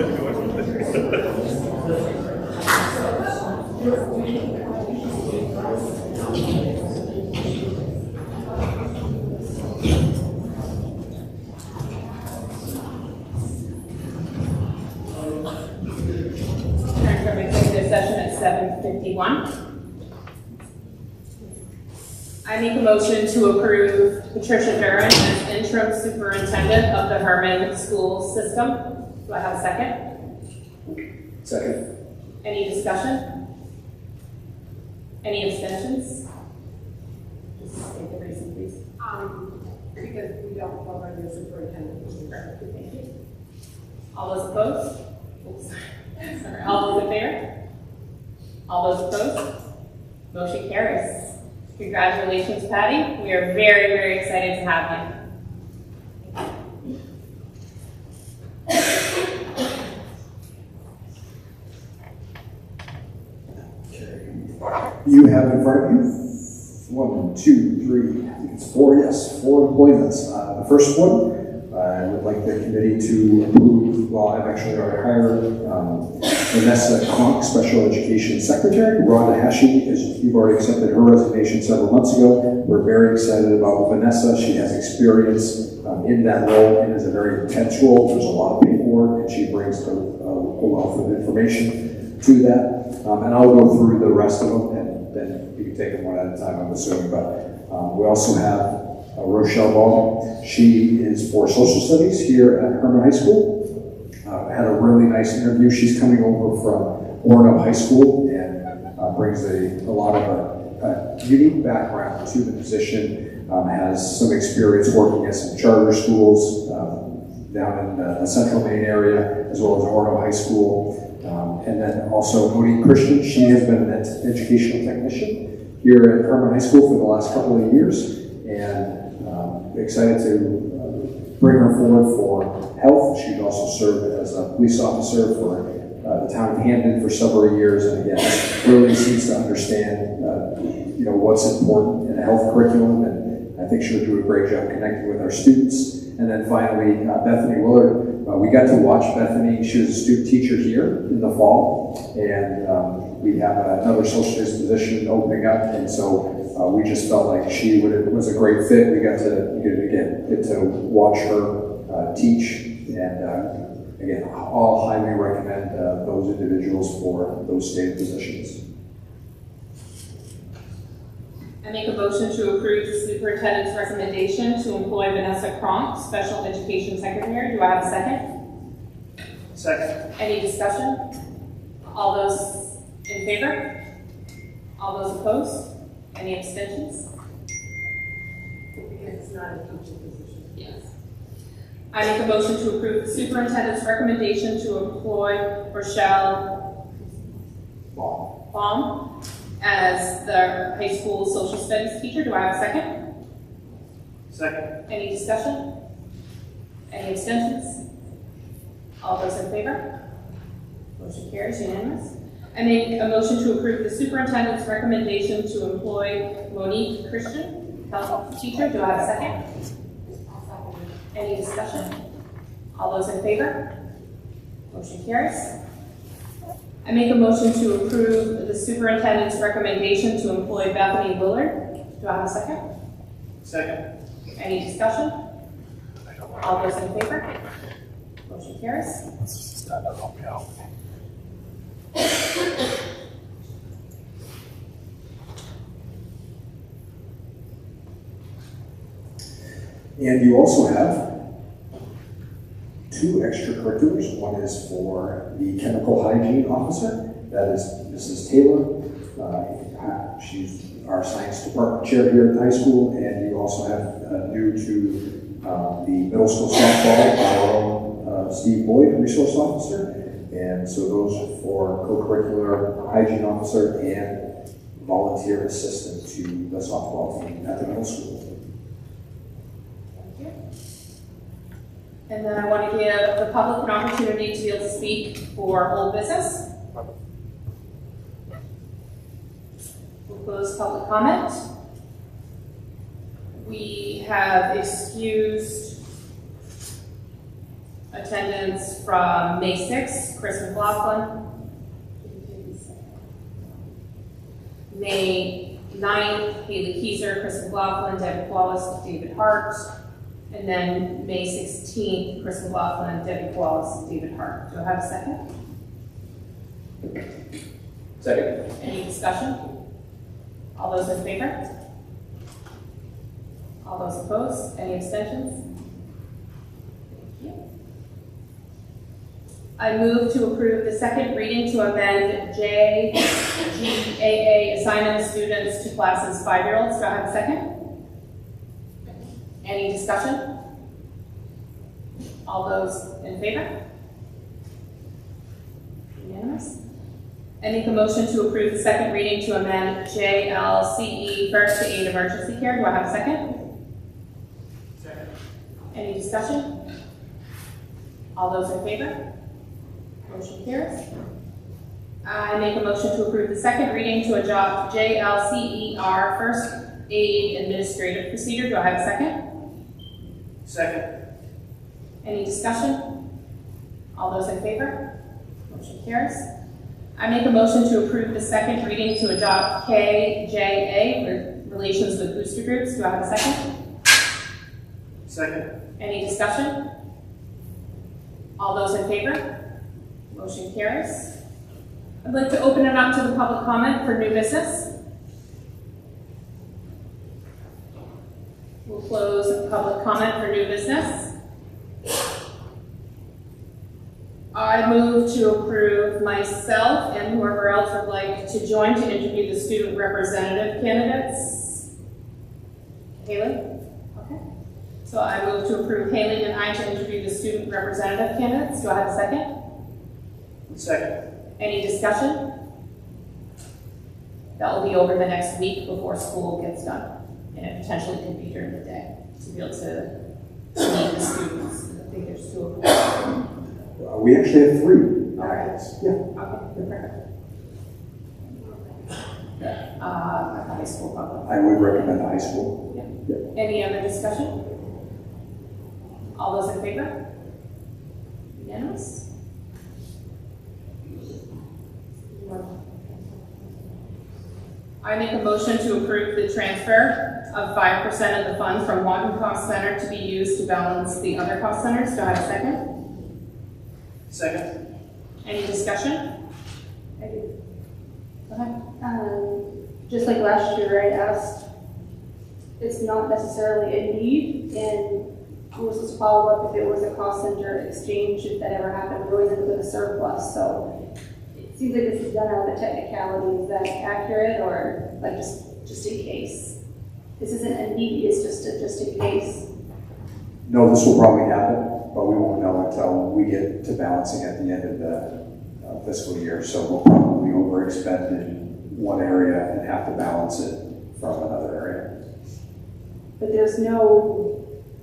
for executive session at 7:51. I make a motion to approve Patricia Duran as interim superintendent of the Hermon school system. Do I have a second? Second. Any discussion? Any abstentions? Just take the reason, please. Because we don't cover the superintendent. Thank you. All those opposed? Oops. Sorry. All those in favor? All those opposed? Motion carries. Congratulations, Patty. We are very, very excited to have you. You have in front of you 1, 2, 3, I think it's 4, yes, 4 employments. The first one, I would like the committee to approve, well, I've actually already hired Vanessa Conk, Special Education Secretary. Rhonda Heshey, as you've already accepted her resignation several months ago. We're very excited about Vanessa. She has experience in that role and is a very intense role. There's a lot of paperwork, and she brings a wealth of information to that. And I'll go through the rest of them, and then you can take them one at a time, I'm assuming. But we also have Rochelle Ball. She is for social studies here at Hermon High School. Had a really nice interview. She's coming over from Orono High School and brings a lot of a unique background to the position. Has some experience working at some charter schools down in the central Maine area, as well as Orono High School. And then also Monique Christian. She has been an educational technician here at Hermon High School for the last couple of years, and excited to bring her forward for health. She's also served as a police officer for the town of Hamden for several years, and again, really seems to understand what's important in a health curriculum, and I think she'll do a great job connecting with our students. And then finally, Bethany Willard. We got to watch Bethany. She was a student teacher here in the fall, and we have another social studies position opening up, and so we just felt like she was a great fit. We got to get to watch her teach, and again, I'll highly recommend those individuals for those stated positions. I make a motion to approve the superintendent's recommendation to employ Vanessa Cronk, Special Education Secretary. Do I have a second? Second. Any discussion? All those in favor? All those opposed? Any abstentions? It's not a teaching position. Yes. I make a motion to approve the superintendent's recommendation to employ Rochelle Baum as the high school social studies teacher. Do I have a second? Second. Any discussion? Any abstentions? All those in favor? Motion carries unanimous. I make a motion to approve the superintendent's recommendation to employ Monique Christian, health teacher. Do I have a second? Any discussion? All those in favor? Motion carries. I make a motion to approve the superintendent's recommendation to employ Bethany Willard. Do I have a second? Second. Any discussion? All those in favor? Motion carries. Let's just stand up, help me out. And you also have 2 extracurriculars. One is for the chemical hygiene officer. That is Mrs. Taylor. She's our science department chair here at the high school. And you also have new to the middle school softball, our own Steve Boyd, resource officer. And so those are for co-curricular hygiene officer and volunteer assistant to the softball team at the middle school. Thank you. And then I want to give the public an opportunity to be able to speak for old business. We'll close public comment. We have excused Attendance from May 6th, Chris McLaughlin. May 9th, Haley Keiser, Chris McLaughlin, Debbie Wallace, David Hart. And then May 16th, Chris McLaughlin, Debbie Wallace, David Hart. Do I have a second? Second. Any discussion? All those in favor? All those opposed? Any abstentions? Thank you. I move to approve the second reading to amend JGAA assignment of students to classes 5-year-olds. Do I have a second? Any discussion? All those in favor? Unanimous? I make a motion to approve the second reading to amend JLCE first to aid emergency care. Do I have a second? Second. Any discussion? All those in favor? Motion carries. I make a motion to approve the second reading to adopt JLCER first aid administrative procedure. Do I have a second? Second. Any discussion? All those in favor? Motion carries. I make a motion to approve the second reading to adopt KJA, Relations with Booster Groups. Do I have a second? Second. Any discussion? All those in favor? Motion carries. I'd like to open it up to the public comment for new business. We'll close public comment for new business. I move to approve myself and whoever else would like to join to interview the student representative candidates. Haley? Okay. So I move to approve Haley and I to interview the student representative candidates. Do I have a second? Second. Any discussion? That will be over the next week before school gets done. And it potentially could be during the day to be able to meet the students. I think there's 2 of them. We actually have 3. All right. Yeah. Okay, perfect. At the high school probably. I would recommend the high school. Yeah. Yeah. Any other discussion? All those in favor? Unanimous? I make a motion to approve the transfer of 5% of the funds from one cost center to be used to balance the other cost centers. Do I have a second? Second. Any discussion? I do. Go ahead. Just like last year, I asked, it's not necessarily a need, and we were supposed to follow up if it was a cost center exchange, if that ever happened, we always end up with a surplus, so it seems like this is done out of the technicality. Is that accurate, or like just in case? This isn't a need, it's just in case. No, this will probably happen, but we won't know until we get to balancing at the end of the fiscal year. So we'll probably overexpend in one area and have to balance it from another area. But there's no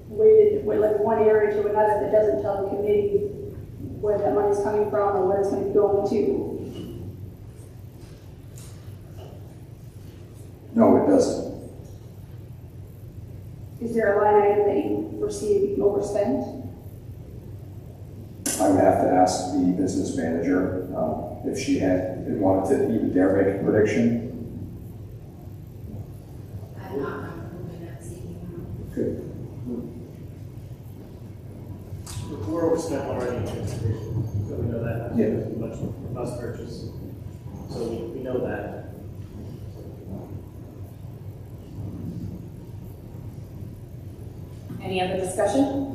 way, like one area to another, that doesn't tell the committee where that money's coming from or where it's going to be going to. No, it doesn't. Is there a line item that you foresee being overspent? I would have to ask the business manager if she wanted to even dare make a prediction. I'm not comfortable with that seeing. Good. We're overspent already in transportation, so we know that. Yeah. Much bus purchase, so we know that. Any other discussion?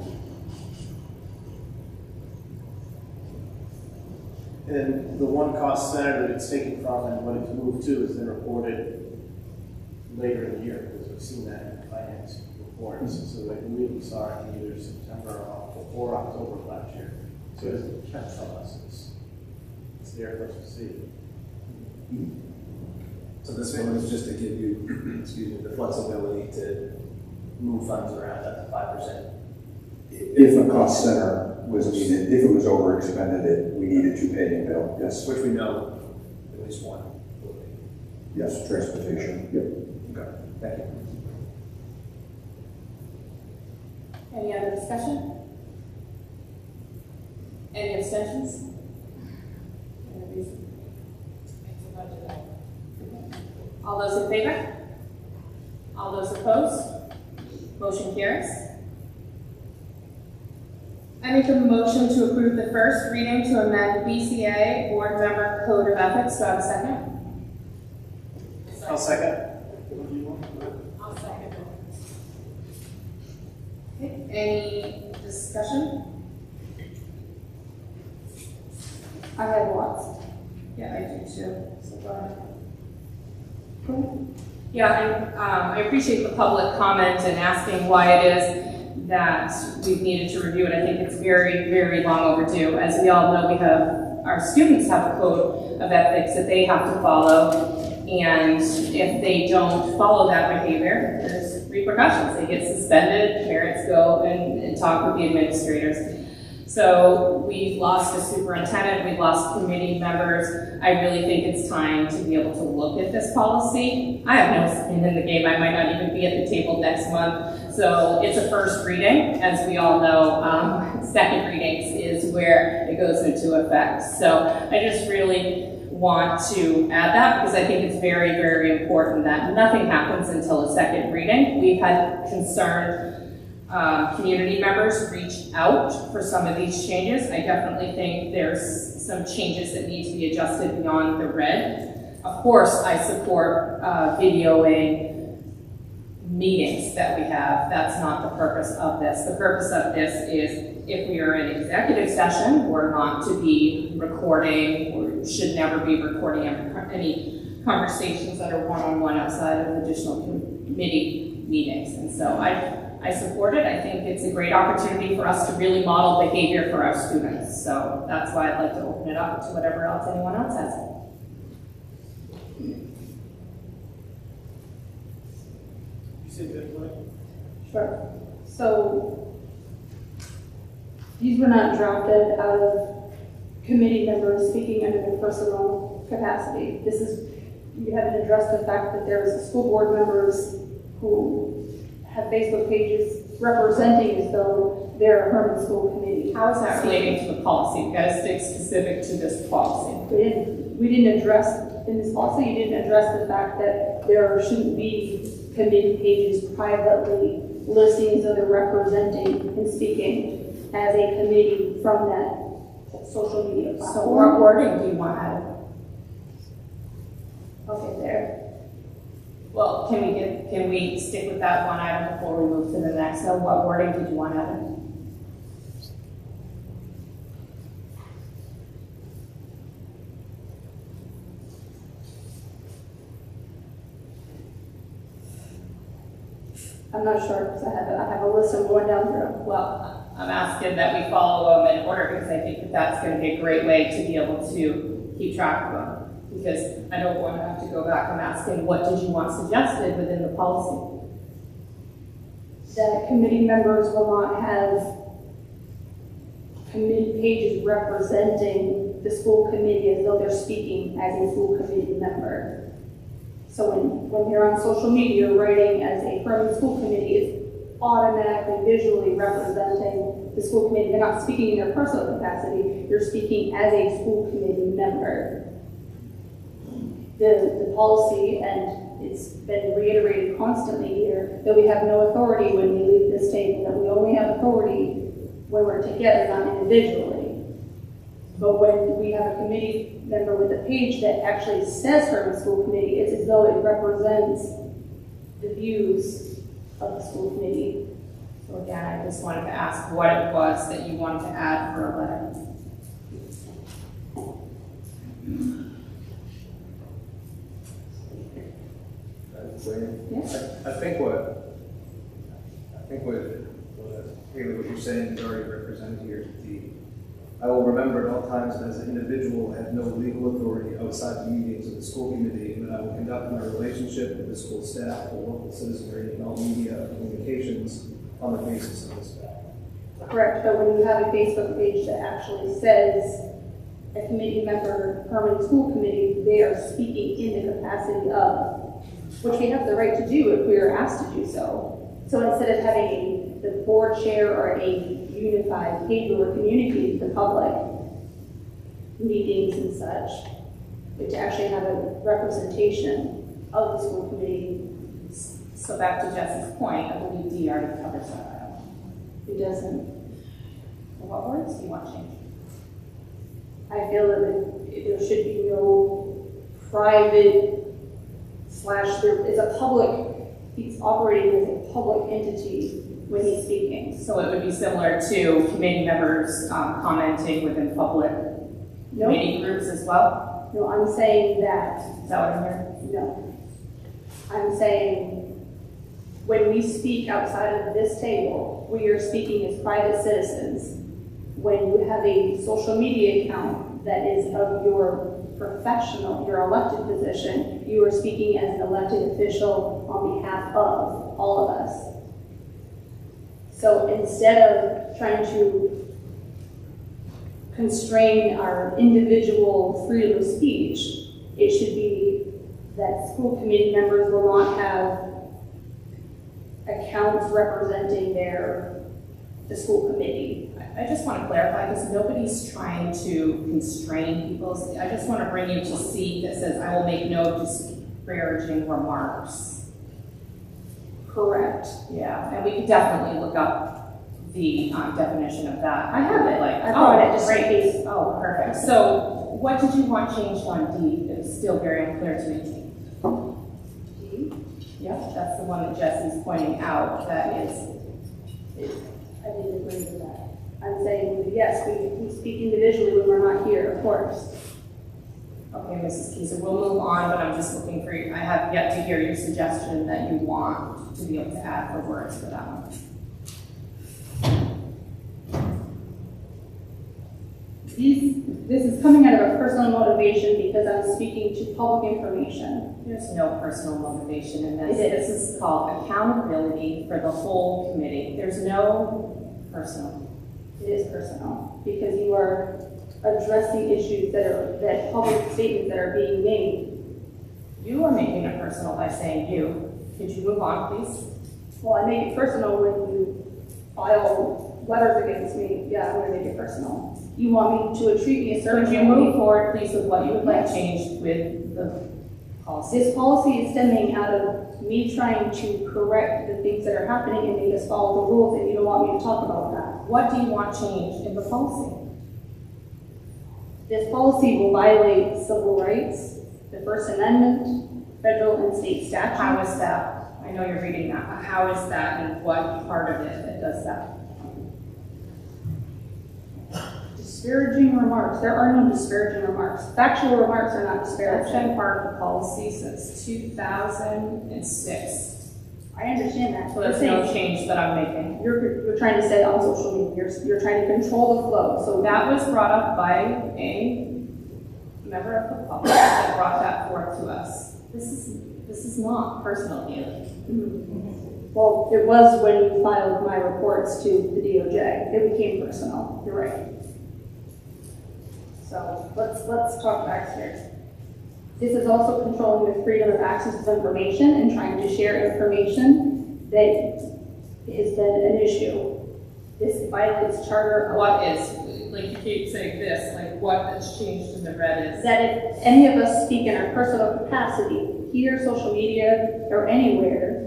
And the one cost center that it's taken from and what it's moved to is then reported later in the year, because we've seen that in finance reports. So I believe we saw it in either September or October of last year. So it doesn't kept from us, it's there for us to see. So this one is just to give you, excuse me, the flexibility to move funds around up to 5%. If a cost center was needed, if it was overexpended, we needed to pay a bill, yes. Which we know at least one will be. Yes, transportation, yep. Okay, thank you. Any other discussion? Any abstentions? All those in favor? All those opposed? Motion carries. I make a motion to approve the first reading to amend BCA Board Member Code of Ethics. Do I have a second? I'll second. I'll second. Okay, any discussion? I have lots. Yeah, I do too. So go ahead. Cool. Yeah, I appreciate the public comment and asking why it is that we've needed to review it. I think it's very, very long overdue. As we all know, we have, our students have a code of ethics that they have to follow. And if they don't follow that behavior, there's repercussions. They get suspended, parents go and talk with the administrators. So we've lost a superintendent, we've lost committee members. I really think it's time to be able to look at this policy. I have no skin in the game. I might not even be at the table next month. So it's a first reading. As we all know, second readings is where it goes into effect. So I just really want to add that because I think it's very, very important that nothing happens until a second reading. We've had concerned community members reach out for some of these changes. I definitely think there's some changes that need to be adjusted beyond the red. Of course, I support videoing meetings that we have. That's not the purpose of this. The purpose of this is if we are in executive session, we're not to be recording or should never be recording any conversations that are one-on-one outside of additional committee meetings. And so I support it. I think it's a great opportunity for us to really model behavior for our students. So that's why I'd like to open it up to whatever else anyone else has. You said good, Mike? Sure. So these were not drafted out of committee members speaking under their personal capacity. This is, you haven't addressed the fact that there's school board members who have Facebook pages representing as though they're a Hermon School Committee. How is that relating to the policy? You gotta stick specific to this policy. We didn't address, in this policy, you didn't address the fact that there shouldn't be committee pages privately listing as though they're representing and speaking as a committee from that social media platform. So what wording do you want added? Okay, there. Well, can we stick with that one item before we move to the next? So what wording did you want added? I'm not sure because I have a list of going down through. Well, I'm asking that we follow them in order because I think that that's going to be a great way to be able to keep track of them. Because I don't want to have to go back and asking what did you want suggested within the policy. That committee members will not have committee pages representing the school committee as though they're speaking as a school committee member. So when they're on social media writing as a Hermon School Committee, it's automatically visually representing the school committee. They're not speaking in their personal capacity, they're speaking as a school committee member. The policy, and it's been reiterated constantly here, that we have no authority when we leave this table, that we only have authority when we're together, not individually. But when we have a committee member with a page that actually says Hermon School Committee, it's as though it represents the views of the school committee. So again, I just wanted to ask what it was that you wanted to add for a letter. Yes. I think what Haley, what you're saying is already represented here. I will remember at all times that as an individual I have no legal authority outside the meetings of the school committee, and that I will conduct my relationship with the school staff, the local citizenry, and all media communications on the basis of this fact. Correct, but when you have a Facebook page that actually says a committee member, Hermon School Committee, they are speaking in the capacity of, which we have the right to do if we are asked to do so. So instead of having the board chair or a unified paper or communicate to the public meetings and such, but to actually have a representation of the school committee. So back to Jesse's point, I believe D already covers that. It doesn't. What words do you want changed? I feel that there should be no private / there is a public, he's operating as a public entity when he's speaking. So it would be similar to committee members commenting within public committee groups as well? No, I'm saying that. Is that what I'm hearing? No. I'm saying when we speak outside of this table, we are speaking as private citizens. When you have a social media account that is of your professional, your elected position, you are speaking as an elected official on behalf of all of us. So instead of trying to constrain our individual freedom of speech, it should be that school committee members will not have accounts representing the school committee. I just want to clarify, because nobody's trying to constrain people's, I just want to bring you to C that says, I will make no disparaging remarks. Correct. Yeah, and we could definitely look up the definition of that. I have it. Like, I brought it just in great. case. Oh, perfect. So what did you want changed on D? It was still very unclear to me. D? Yeah, that's the one that Jesse's pointing out. That is. I didn't agree with that. I'm saying, yes, we speak individually when we're not here, of course. Okay, Mrs. Keyser, we'll move on, but I'm just looking for you. I have yet to hear your suggestion that you want to be able to add for words for that one. This is coming out of a personal motivation because I'm speaking to public information. There's no personal motivation in this. It is. This is called accountability for the whole committee. There's no personal. It is personal because you are addressing issues that public statements that are being made. You are making it personal by saying you. Could you move on, please? Well, I make it personal when you file letters against me. Yeah, I'm going to make it personal. You want me to treat me a certain way. Could you move forward, please, with what you would like changed with the policy? This policy is stemming out of me trying to correct the things that are happening and make us follow the rules, and you don't want me to talk about that. What do you want changed in the policy? This policy will violate civil rights, the First Amendment, federal and state statutes. How is that? I know you're reading that. How is that, and what part of it does that? Disparaging remarks. There are no disparaging remarks. Factual remarks are not disparaging. That's been part of the policy since 2006. I understand that. So there's no change that I'm making. You're trying to say on social media, you're trying to control the flow. So that was brought up by a member of the public that brought that forth to us. This is not personal, Haley. Mm-hmm. Well, it was when you filed my reports to the DOJ. It became personal. You're right. So let's talk facts here. This is also controlling the freedom of access to information and trying to share information that has been an issue. This violates charter. What is, like you keep saying this, like what has changed in the red is? That if any of us speak in our personal capacity, here, social media, or anywhere,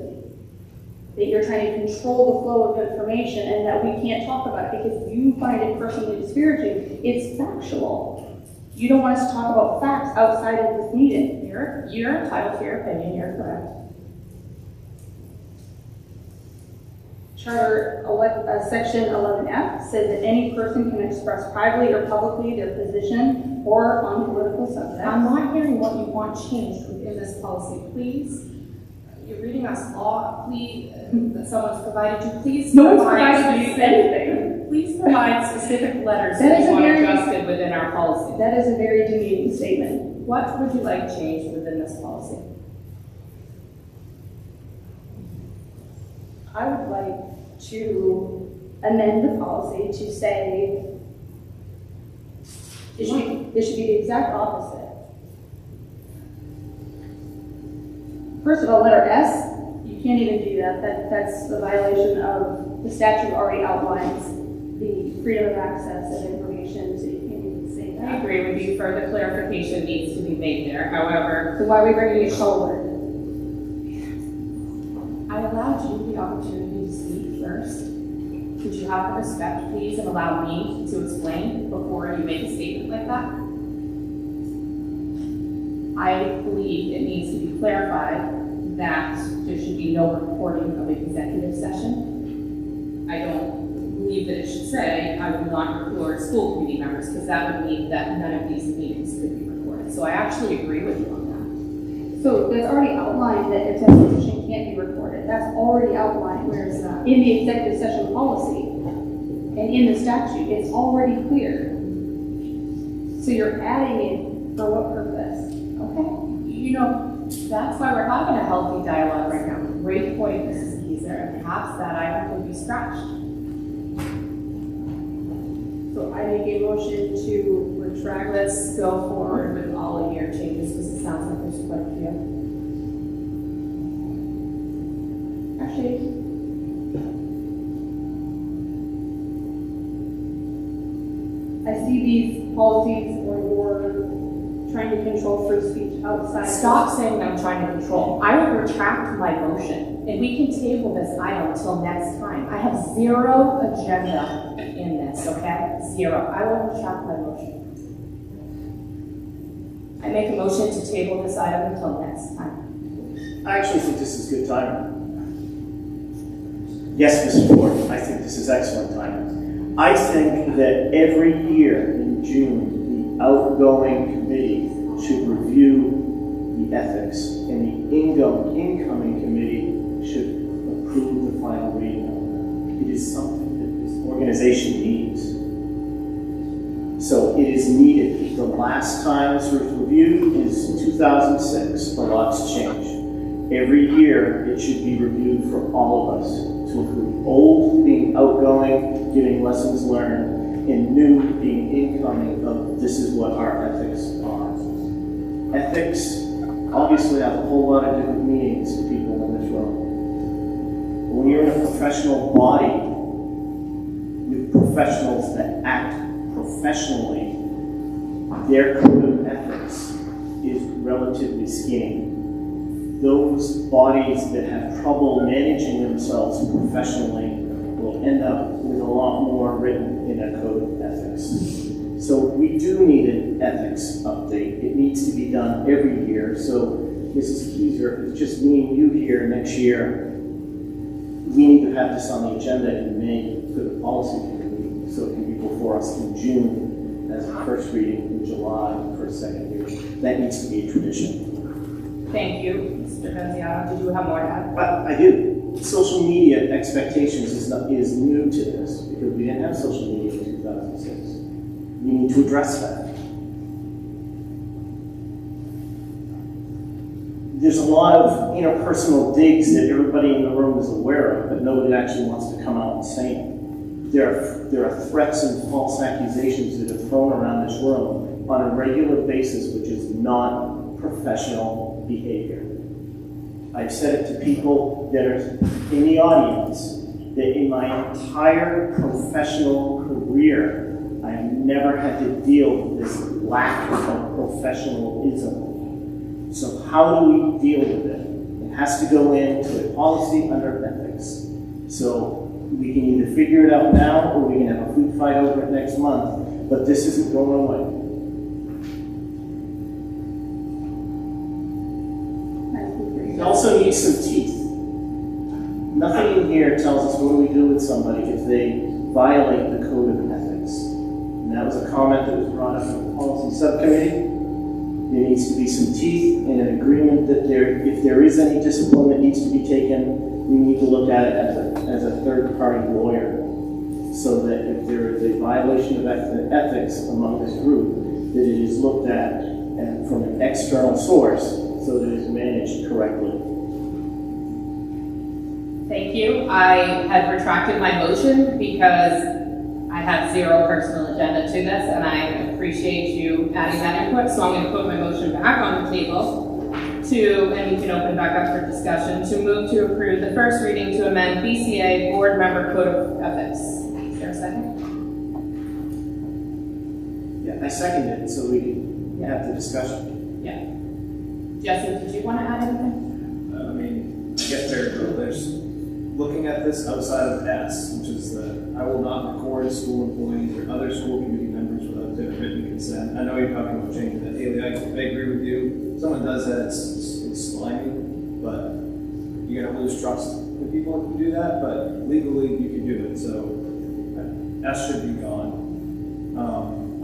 that you're trying to control the flow of information and that we can't talk about it because you find it personally disparaging. It's factual. You don't want us to talk about facts outside of this meeting. You're entitled to your opinion, you're correct. Charter Section 11F says that any person can express privately or publicly their position or on political subjects. I'm not hearing what you want changed within this policy, please. You're reading us law, please, that someone's provided you, please. No one's provided you anything. Please provide specific letters that you want adjusted within our policy. That is a very demeaning statement. What would you like changed within this policy? I would like to amend the policy to say it should be the exact opposite. First of all, letter S, you can't even do that. That's a violation of the statute already outlines the freedom of access of information, so you can't even say I that. agree with you, further clarification needs to be made there, however. So why are we bringing it forward? I allowed you the opportunity to speak first. Could you have the respect, please, and allow me to explain before you make a statement like that? I believe it needs to be clarified that there should be no recording of executive session. I don't believe that it should say, I will not record school committee members, because that would mean that none of these meetings could be recorded. So I actually agree with you on that. So that's already outlined that executive session can't be recorded. That's already outlined. Where is that? In the executive session policy and in the statute. It's already clear. So you're adding it for what purpose? Okay. You know, that's why we're having a healthy dialogue right now. Great point, Mrs. Keyser, and perhaps that item could be scratched. So I make a motion to retract. Let's go forward with all of your changes, because it sounds like there's quite a few. Actually, I see these policies where you're trying to control free speech outside. Stop saying I'm trying to control. I will retract my motion, and we can table this item until next time. I have zero agenda in this, okay? Zero. I will retract my motion. I make a motion to table this item until next time. I actually think this is good timing. Yes, Mr. Ford, I think this is excellent timing. I think that every year in June, the outgoing committee should review the ethics, and the incoming committee should approve the final reading. It is something that this organization needs. So it is needed. The last time this was reviewed is 2006. A lot's changed. Every year, it should be reviewed for all of us, to include old being outgoing, giving lessons learned, and new being incoming of this is what our ethics are. Ethics obviously have a whole lot of different meanings to people in this room. But when you're in a professional body with professionals that act professionally, their code of ethics is relatively skinny. Those bodies that have trouble managing themselves professionally will end up with a lot more written in a code of ethics. So we do need an ethics update. It needs to be done every year. So Mrs. Keyser, it's just me and you here next year. We need to have this on the agenda in May for the policy committee, so it can be before us in June as a first reading, in July for a second reading. That needs to be a tradition. Thank you, Mr. Venziano. Did you have more to add? But I do. Social media expectations is new to this, because we didn't have social media in 2006. We need to address that. There's a lot of interpersonal digs that everybody in the room is aware of, but nobody actually wants to come out and say it. There are threats and false accusations that are thrown around this room on a regular basis, which is not professional behavior. I've said it to people that are in the audience, that in my entire professional career, I've never had to deal with this lack of professionalism. So how do we deal with it? It has to go into a policy under ethics. So we can either figure it out now, or we can have a food fight over it next month, but this isn't going away. It also needs some teeth. Nothing in here tells us what do we do with somebody if they violate the code of ethics. And that was a comment that was brought up from the policy subcommittee. There needs to be some teeth and an agreement that if there is any discipline that needs to be taken, we need to look at it as a third-party lawyer, so that if there is a violation of ethics among this group, that it is looked at from an external source, so that it is managed correctly. Thank you. I had retracted my motion because I have zero personal agenda to this, and I appreciate you adding that input, so I'm going to put my motion back on the table and we can open back up for discussion, to move to approve the first reading to amend BCA Board Member Code of Ethics. Is there a second? Yeah, I second it, so we can have the discussion. Yeah. Jesse, did you want to add anything? I mean, I guess there's looking at this outside of S, which is the, I will not record school employees or other school committee members without their written consent. I know you're talking about changing that. Haley, I agree with you. If someone does that, it's slimy, but you're gonna lose trust with people if you do that, but legally you can do it, so S should be gone.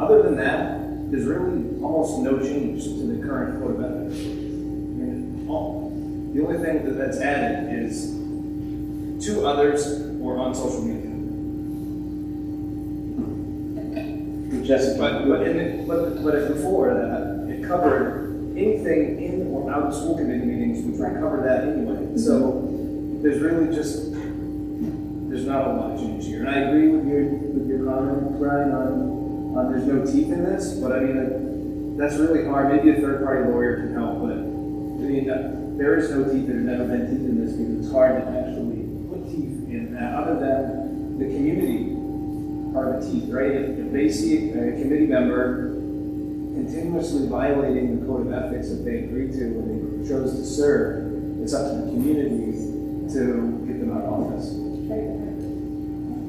Other than that, there's really almost no change to the current code of ethics. I mean, the only thing that's added is 2 others or on social media. Jessica. But before that, it covered anything in or out of school committee meetings, which would cover that anyway. So there's really just, there's not a lot of change here. And I agree with your comment, Brian, on there's no teeth in this, but I mean, that's really hard. Maybe a third-party lawyer can help, but I mean, there is no teeth. There's never been teeth in this because it's hard to actually put teeth in that, other than the community are the teeth, right? If they see a committee member continuously violating the code of ethics that they agreed to when they chose to serve, it's up to the community to get them out of office.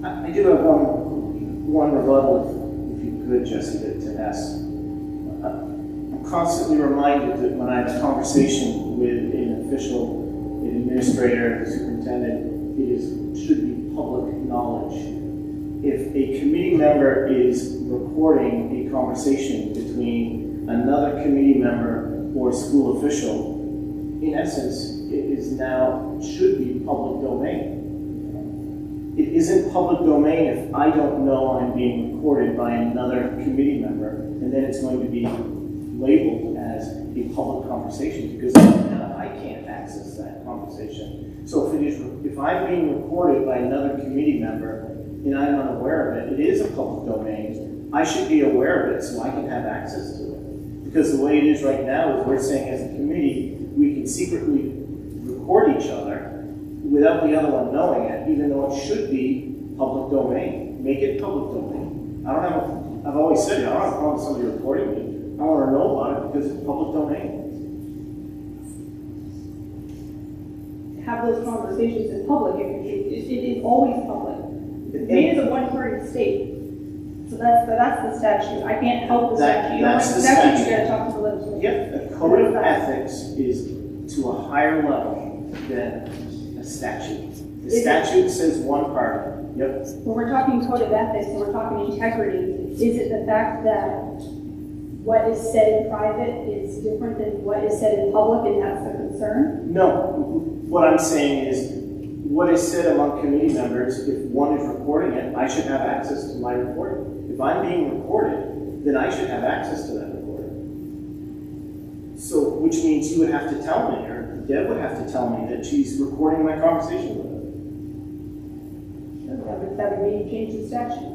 I do have one rebuttal, if you could, Jesse, to ask. I'm constantly reminded that when I have a conversation with an official, an administrator, a superintendent, should be public knowledge. If a committee member is recording a conversation between another committee member or school official, in essence, should be public domain. It isn't public domain if I don't know I'm being recorded by another committee member, and then it's going to be labeled as a public conversation because now I can't access that conversation. So if I'm being recorded by another committee member and I'm unaware of it, it is a public domain. I should be aware of it so I can have access to it. Because the way it is right now is we're saying as a committee, we can secretly record each other without the other one knowing it, even though it should be public domain. Make it public domain. I've always said it, I don't have a problem with somebody recording me. I want to know about it because it's public domain. Have those conversations in public, it is always public. Maine is a one-party state, so that's the statute. I can't help the statute. You don't like the statute, you gotta talk to the legislature. Yep, the code of ethics is to a higher level than a statute. The statute says one part. Yep. When we're talking code of ethics, and we're talking integrity, is it the fact that what is said in private is different than what is said in public, and that's the concern? No, what I'm saying is, what is said among committee members, if one is recording it, I should have access to my recording. If I'm being recorded, then I should have access to that recording. So, which means you would have to tell me, or Deb would have to tell me that she's recording my conversation with her. That would mean change the statute.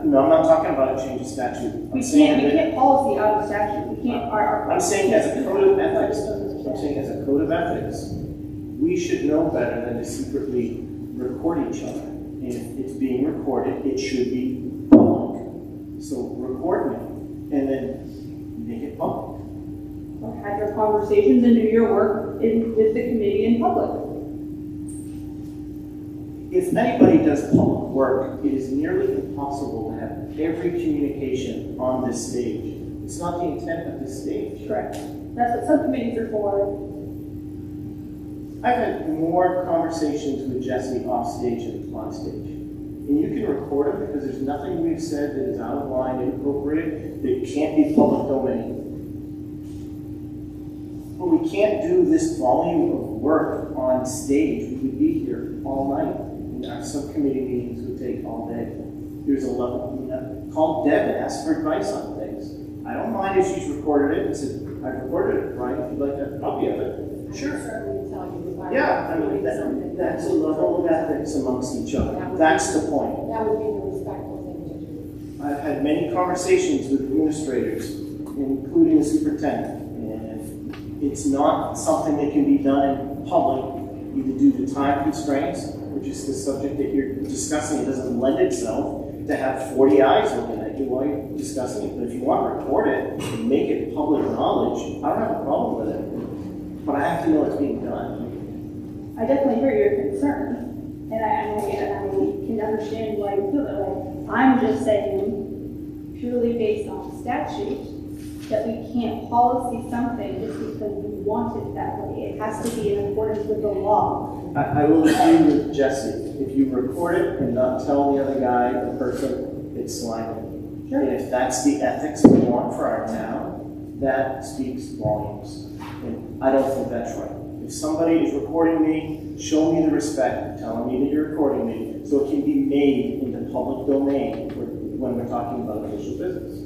No, I'm not talking about a change of statute. We can't policy out of statute. We can't. I'm saying as a code of ethics. I'm saying as a code of ethics, we should know better than to secretly record each other. And if it's being recorded, it should be public. So record me, and then make it public. Or have your conversations and do your work with the committee in public. If anybody does public work, it is nearly impossible to have every communication on this stage. It's not the intent of this stage. Correct. That's what subcommittees are for. I've had more conversations with Jesse off stage than on stage. And you can record them because there's nothing we've said that is out of line, inappropriate, that can't be public domain. But we can't do this volume of work on stage. We could be here all night. And our subcommittee meetings would take all day. There's a level, call Deb and ask for advice on things. I don't mind if she's recorded it and said, I've recorded it, Brian, if you'd like a copy of it. Sure. Yeah, I mean, that's a level of ethics amongst each other. That's the point. That would be the respectful thing to do. I've had many conversations with administrators, including the superintendent, and It's not something that can be done in public, either due to time constraints, which is the subject that you're discussing. It doesn't lend itself to have 40 eyes looking at you while you're discussing it. But if you want to record it and make it public knowledge, I don't have a problem with it. But I have to know it's being done. I definitely hear your concern, and I can understand why you feel that way. I'm just saying, purely based on statute, that we can't policy something just because we want it that way. It has to be in accordance with the law. I will agree with Jesse. If you record it and not tell the other guy, the person, it's slimy. Sure. And if that's the ethics we want for our town, that speaks volumes. And I don't think that's right. If somebody is recording me, show me the respect of telling me that you're recording me so it can be made in the public domain when we're talking about official business.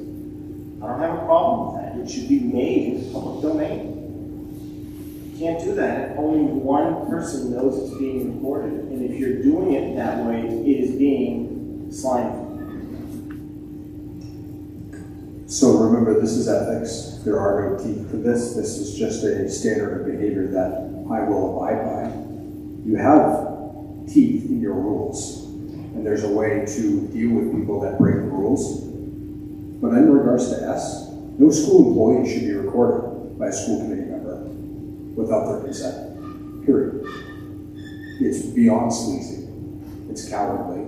I don't have a problem with that. It should be made in the public domain. You can't do that if only one person knows it's being recorded. And if you're doing it that way, it is being slimy. So remember, this is ethics. There are no teeth to this. This is just a standard of behavior that I will abide by. You have teeth in your rules, and there's a way to deal with people that break the rules. But in regards to S, no school employee should be recorded by a school committee member without their consent, period. It's beyond sleazy, it's cowardly,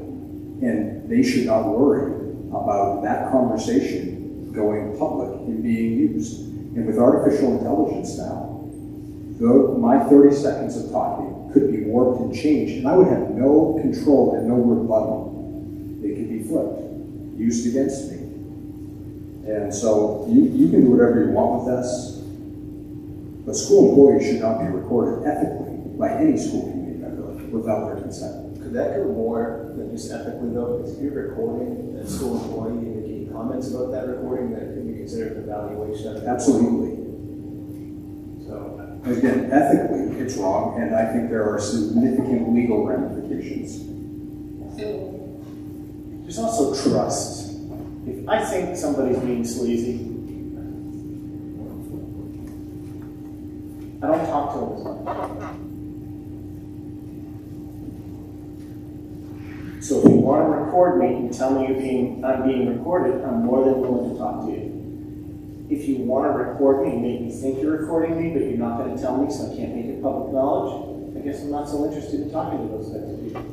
and they should not worry about that conversation going public and being used. And with artificial intelligence now, my 30 seconds of talking could be warped and changed, and I would have no control and no rebuttal. They could be flipped, used against me. And so you can do whatever you want with this, but school employees should not be recorded ethically by any school committee member without their consent. Could that go more than just ethically though? Because if you're recording a school employee and making comments about that recording, that could be considered an evaluation of it. Absolutely. So again, ethically, it's wrong, and I think there are significant legal ramifications. There's also trust. If I think somebody's being sleazy, I don't talk to them as much. So if you want to record me and tell me I'm being recorded, I'm more than willing to talk to you. If you want to record me and make me think you're recording me, but you're not going to tell me so I can't make it public knowledge, I guess I'm not so interested in talking to those types of people.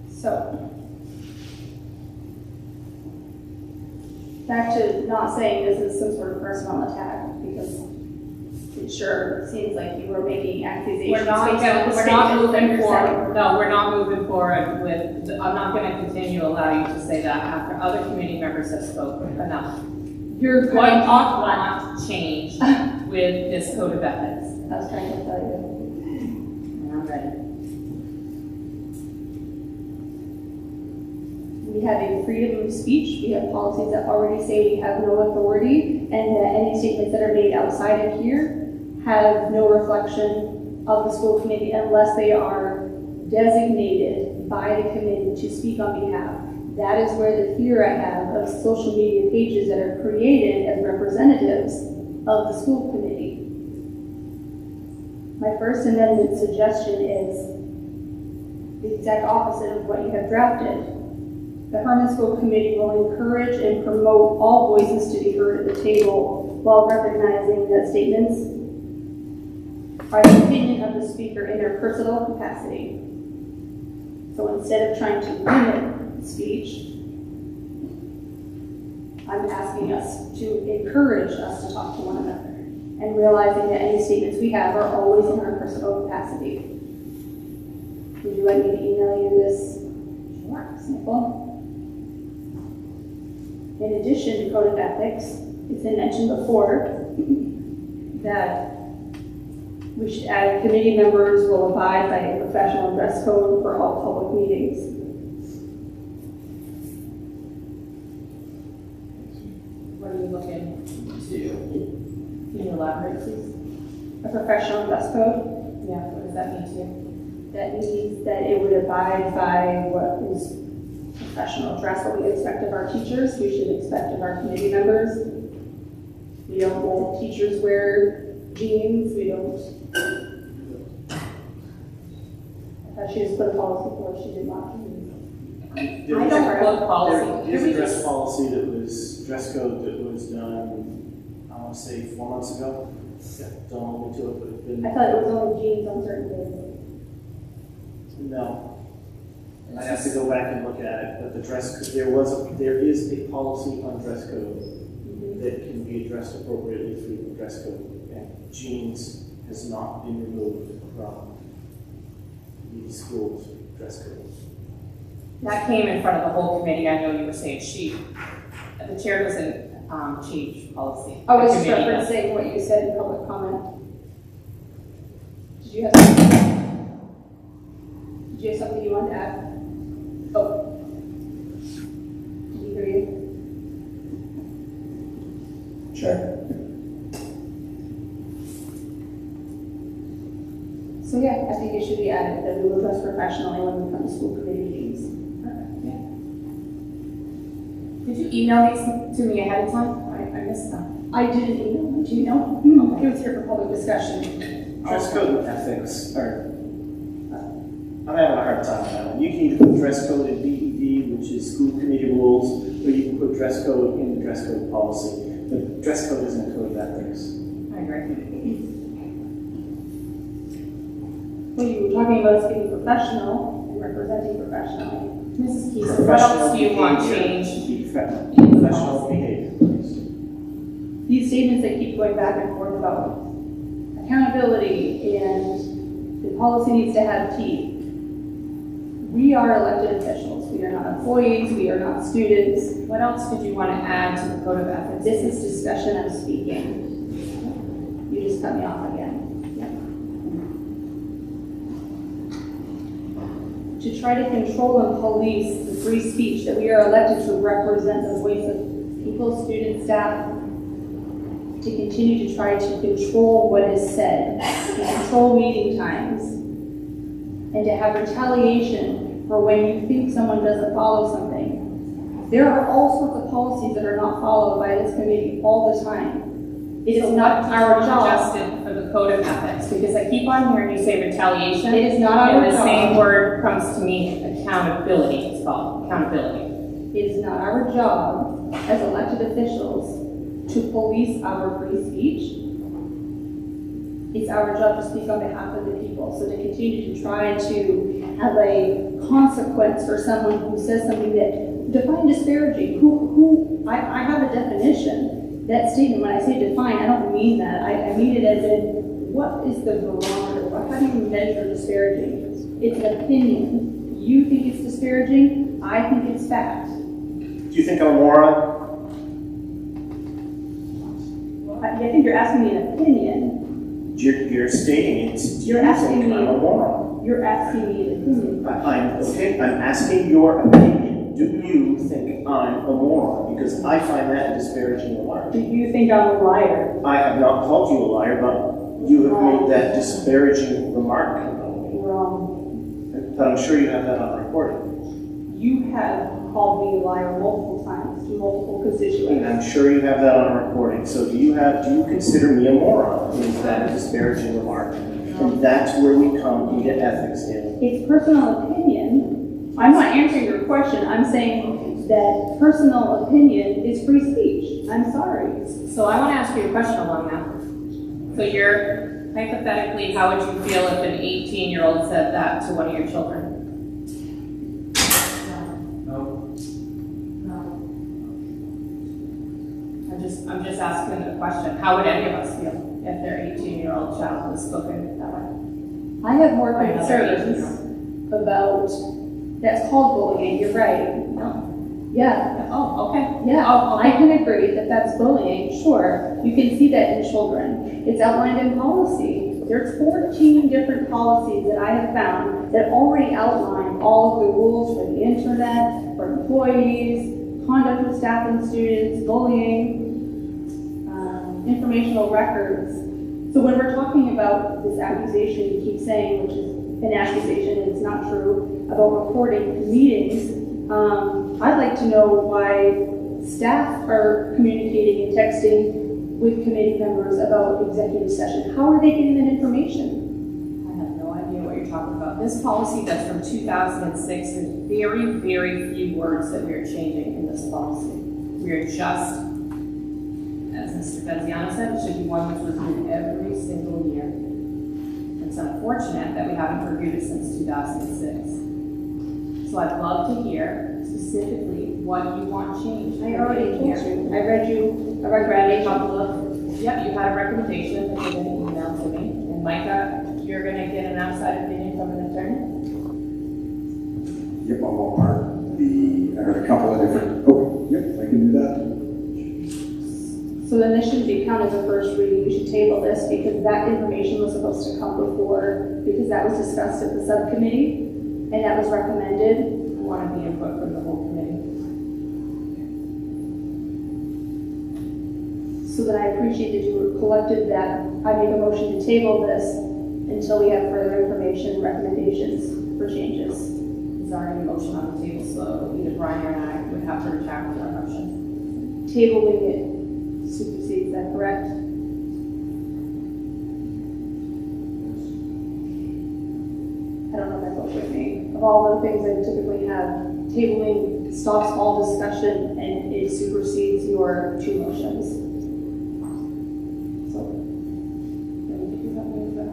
So, back to not saying this is some sort of personal attack, because it sure seems like you were making accusations. We're not moving forward. No, we're not moving forward with, I'm not going to continue to allow you to say that after other community members have spoken enough. You're going to want change with this code of ethics. I was trying to tell you. I'm ready. We have a freedom of speech. We have policies that already say we have no authority, and that any statements that are made outside of here have no reflection of the school committee unless they are designated by the committee to speak on behalf. That is where the fear I have of social media pages that are created as representatives of the school committee. My First Amendment suggestion is the exact opposite of what you have drafted. The Hermon School Committee will encourage and promote all voices to be heard at the table while recognizing that statements are the opinion of the speaker in their personal capacity. So instead of trying to limit speech, I'm asking us to encourage us to talk to one another and realizing that any statements we have are always in our personal capacity. Would you like me to email you this sample? In addition to code of ethics, it's been mentioned before that we should add committee members will abide by a professional dress code for all public meetings. What are you looking to? Can you elaborate, please? A professional dress code? Yeah, what does that mean to you? That means that it would abide by what is professional dress, what we expect of our teachers, we should expect of our committee members. We don't let teachers wear jeans, we don't. I thought she just put a policy for she did not. There I is don't a- put policy. There is a dress policy that was, dress code that was done, I want to say 4 months ago. Don't hold me to it, but it's been. I thought it was only jeans on certain days. No. I have to go back and look at it, but the dress, there is a policy on dress code that can be addressed appropriately through the dress code. And jeans has not been removed from the school's dress code. That came in front of the whole committee. I know you were saying she. The chair doesn't change policy. I was The just committee does. referencing what you said in public comment. Did you have something? Did you have something you wanted to add? Oh. Did you hear you? Check. So yeah, I think it should be added that we will dress professionally when we come to school committee meetings. Did you email these to me ahead of time? I missed them. I didn't email them to you, no. It was here for public discussion. Dress code and ethics are, I'm having a hard time with that one. You can either put dress code in BED, which is school committee rules, or you can put dress code in the dress code policy. The dress code isn't a code of ethics. I agree. Well, you were talking about us being professional and representing professionally. Mrs. Keys, what else do you want changed? Professional behavior, please. These statements that keep going back and forth about accountability and the policy needs to have teeth. We are elected officials. We are not employees. We are not students. What else did you want to add to the code of ethics? This is discussion. I'm speaking. You just cut me off again. To try to control and police the free speech that we are elected to represent the voice of people, students, staff, to continue to try to control what is said, to control meeting times, and to have retaliation for when you think someone doesn't follow something. There are all sorts of policies that are not followed by this committee all the time. It is not our job. Adjusted for the code of ethics, because I keep on hearing you say retaliation. It is not our and the job. same word comes to me, accountability. It's called accountability. It is not our job as elected officials to police our free speech. It's our job to speak on behalf of the people. So to continue to try to have a consequence for someone who says something that define disparaging. I have a definition. That statement, when I say define, I don't mean that. I mean it as in, what is the barometer? How do you measure disparaging? It's an opinion. You think it's disparaging. I think it's fact. Do you think I'm a moron? I think you're asking me an opinion. You're stating it. You're asking me. I'm a moron. You're asking me an opinion. I'm asking your opinion. Do you think I'm a moron? Because I find that a disparaging remark. Do you think I'm a liar? I have not called you a liar, but you have made that disparaging remark. Wrong. But I'm sure you have that on recording. You have called me a liar multiple times to multiple And constituents. I'm sure you have that on recording. So do you consider me a moron? Is that a disparaging remark? And that's where we come into ethics, David. It's personal opinion. I'm not answering your question. I'm saying that personal opinion is free speech. I'm sorry. So I want to ask you a question along that. So you're, hypothetically, how would you feel if an 18-year-old said that to one of your children? No. I'm just asking the question. How would any of us feel if their 18-year-old child was spoken that way? I have more By another concerns about, that's called bullying. You're right. No. Yeah. Oh, okay. Yeah, Oh, okay. I can agree that that's bullying, sure. You can see that in children. It's outlined in policy. There's 14 different policies that I have found that already outline all of the rules for the internet, for employees, conduct with staff and students, bullying, informational records. So when we're talking about this accusation you keep saying, which is an accusation and it's not true, about recording meetings, I'd like to know why staff are communicating and texting with committee members about executive session? How are they getting that information? I have no idea what you're talking about. This policy that's from 2006, there's very, very few words that we are changing in this policy. We are just, as Mr. Veziano said, it should be one that's reviewed every single year. It's unfortunate that we haven't reviewed it since 2006. So I'd love to hear specifically what you want changed. I already told you. I read you a recommendation. Yep, you had a recommendation that you're going to email to me. And Micah, you're going to get an outside opinion from an attorney? Yep, I'll part. I heard a couple of different, yep, I can do that. So then this shouldn't be counted as a first reading. We should table this because that information was supposed to come before, because that was discussed at the subcommittee and that was recommended. I want the input from the whole committee. So then I appreciate that you collected that. I make a motion to table this until we have further information, recommendations for changes. There's already a motion on the table, so either Brian or I would have to retract our motion. Tabling it supersedes, is that correct? I don't know if that's what with me. Of all the things I typically have, tabling stops all discussion and it supersedes your two motions. So, can we do something with that?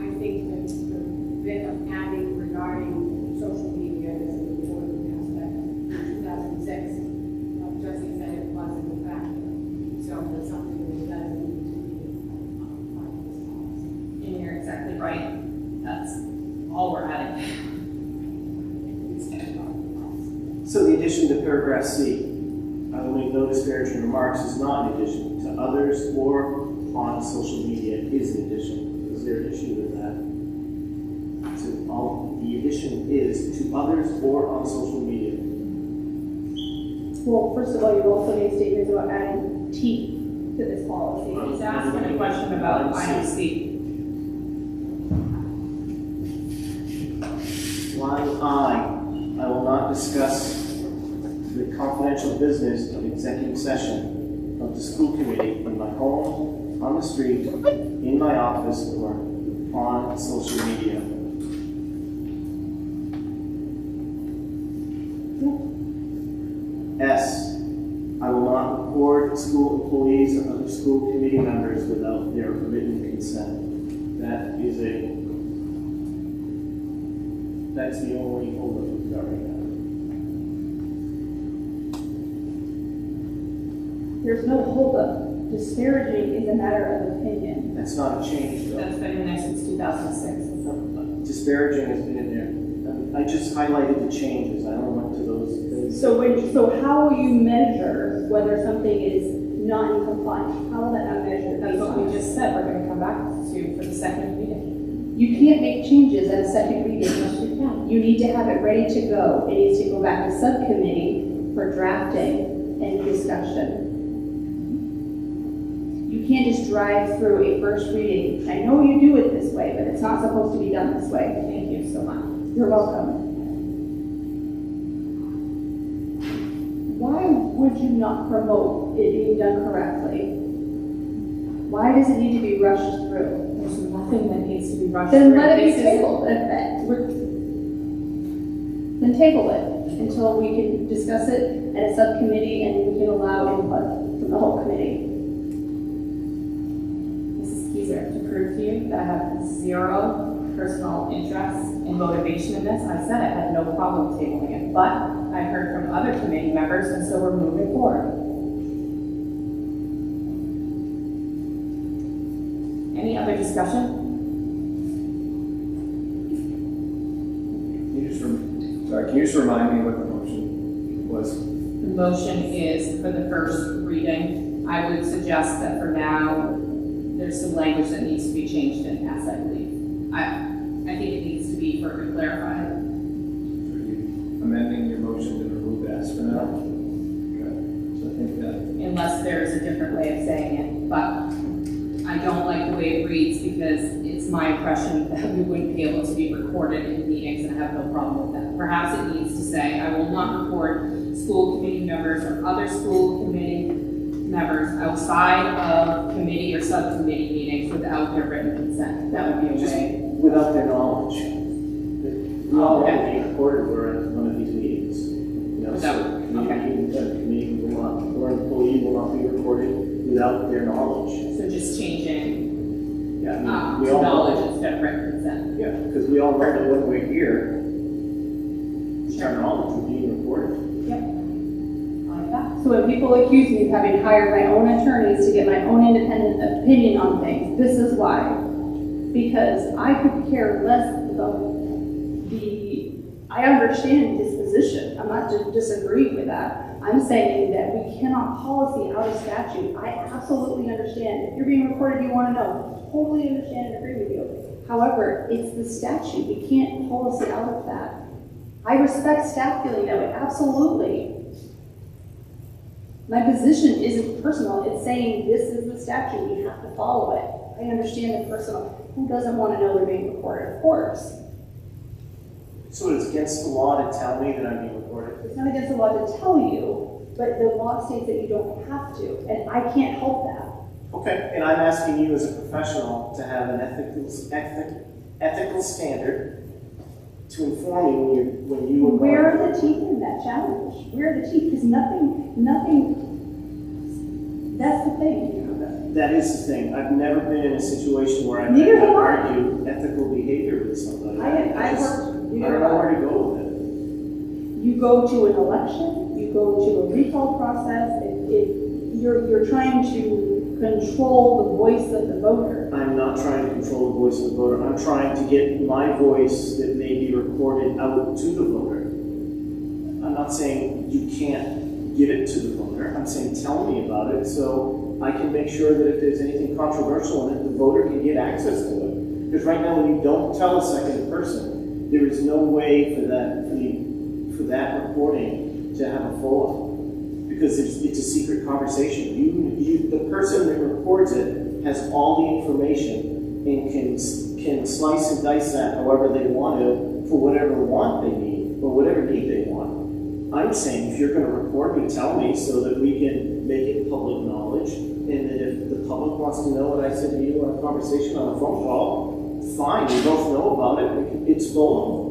I think that the bit of adding regarding social media is an important aspect. In 2006, Jesse said it wasn't a factor. So it's something that does need to be part of this policy. And you're exactly right. That's all we're adding. So the addition to paragraph C, I will make no disparaging remarks is not an addition to others or on social media is an addition. Is there an issue with that? So the addition is to others or on social media. Well, first of all, you also made statements about adding teeth to this policy. He's asking a question about item C. Line I will not discuss the confidential business of executive session of the school committee in my home, on the street, in my office, or on social media. S, I will not record school employees or other school committee members without their written consent. That's the only holdup we've got right now. There's no holdup. Disparaging is a matter of opinion. That's not a change, though. That's been in there since 2006. Disparaging has been in there. I just highlighted the changes. I only went to those. So how will you measure whether something is not in compliance? How will that not measure? That's what we just said. We're going to come back to for the second reading. You can't make changes at a second reading. Yes, you can. You need to have it ready to go. It needs to go back to subcommittee for drafting and discussion. You can't just drive through a first reading. I know you do it this way, but it's not supposed to be done this way. Thank you so much. You're welcome. Why would you not promote it being done correctly? Why does it need to be rushed through? There's nothing that needs to be rushed Then through. let it be tabled. Then table it until we can discuss it at a subcommittee and we can allow input from the whole committee. Mrs. Keyser, to prove to you that I have zero personal interest and motivation in this, I said I had no problem tabling it, but I heard from other committee members, and so we're moving forward. Any other discussion? Can you just remind me what the motion was? The motion is for the first reading. I would suggest that for now, there's some language that needs to be changed in S, I believe. I think it needs to be further clarified. Amending your motion to remove S for now? Okay. So I think that. Unless there's a different way of saying it, but I don't like the way it reads because it's my impression that we wouldn't be able to be recorded in meetings, and I have no problem with that. Perhaps it needs to say, I will not record school committee members or other school committee members outside of committee or subcommittee meetings without their written consent. That would be a Just way. without their knowledge. We all want to be recorded, we're at one of these meetings. You know, Without- so committee will not, or employee will not be recorded without their knowledge. So just changing Yeah, I mean, we to all knowledge know. instead of written consent. Yeah, because we all know that when we're here, it's our knowledge we're being recorded. Like that. So when people accuse me of having hired my own attorneys to get my own independent opinion on things, this is why. Because I could care less about I understand disposition. I'm not just disagreeing with that. I'm saying that we cannot policy out of statute. I absolutely understand. If you're being recorded, you want to know. Totally understand and agree with you. However, it's the statute. We can't policy out of that. I respect staff feeling that way. Absolutely. My position isn't personal. It's saying this is the statute. We have to follow it. I understand the personal. Who doesn't want to know they're being recorded? Of course. So it's against the law to tell me that I'm being recorded? It's not against the law to tell you, but the law states that you don't have to, and I can't help that. Okay, and I'm asking you as a professional to have an ethical standard to inform me when you Where are the teeth in that challenge? Where are the teeth? Because nothing, that's the thing. That is the thing. I've never been in a situation where I've Neither had to have I. argue ethical behavior with somebody. I don't know where to go with it. You go to an election, you go to a recall process, you're trying to control the voice of the voter. I'm not trying to control the voice of the voter. I'm trying to get my voice that may be recorded out to the voter. I'm not saying you can't give it to the voter. I'm saying tell me about it so I can make sure that if there's anything controversial in it, the voter can get access to it. Because right now, when you don't tell a second person, there is no way for that recording to have a follow-up. Because it's a secret conversation. The person that records it has all the information and can slice and dice that however they want to for whatever want they need or whatever need they want. I'm saying if you're going to record me, tell me so that we can make it public knowledge, and that if the public wants to know what I said to you on a conversation on a phone call, fine, we both know about it. It's full.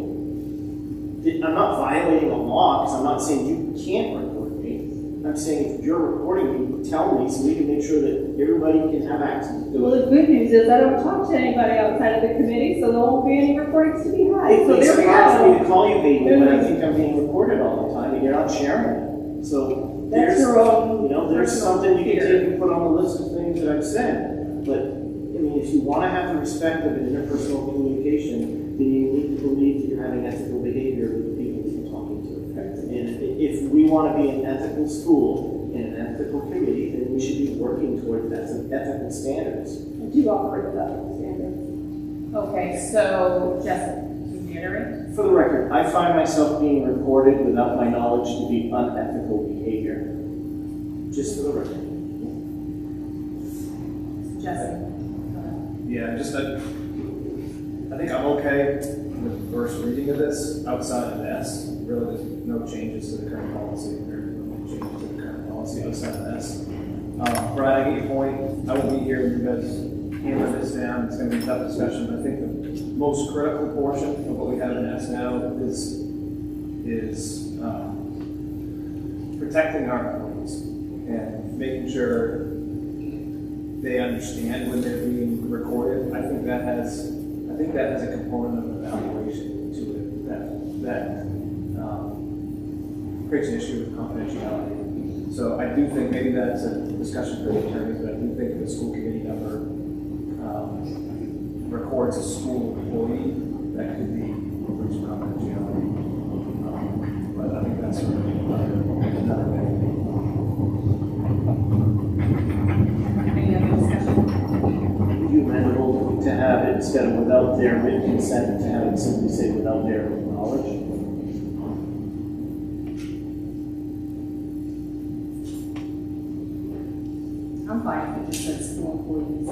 I'm not violating a law because I'm not saying you can't record me. I'm saying if you're recording me, tell me so we can make sure that everybody can have access to it. Well, the good news is I don't talk to anybody outside of the committee, so there won't be any recordings to be had. So there we It's hard for me go. to call you baby, but I think I'm being recorded all the time and you're not sharing it. So That's there's, your own there's personal something you can fear. take and put on the list of things that I've said. But I mean, if you want to have the respect of an interpersonal communication, then you need to believe that you're having ethical behavior with the people that you're talking to. And if we want to be an ethical school and an ethical committee, then we should be working toward that ethical standards. I do operate with ethical standards. Okay, so Jessica, can you reiterate? For the record, I find myself being recorded without my knowledge to be unethical behavior. Just for the record. Jessica. Yeah, I think I'm okay with the first reading of this outside of this. Really, there's no changes to the current policy. There's no changes to the current policy outside of this. Brian, I get your point. I will be here when you guys hammer this down. It's going to be a tough discussion, but I think the most critical portion of what we have in S now is protecting our employees and making sure they understand when they're being recorded. I think that has a component of evaluation to it that creates an issue with confidentiality. So I do think maybe that's a discussion for the attorneys, but I do think if a school committee member records a school employee, that could be a breach of confidentiality. But I think that's another way. Any other discussion? Would you amend the rule to have it instead of without their written consent, to have it simply say without their knowledge? I'm fine if it just says school employees.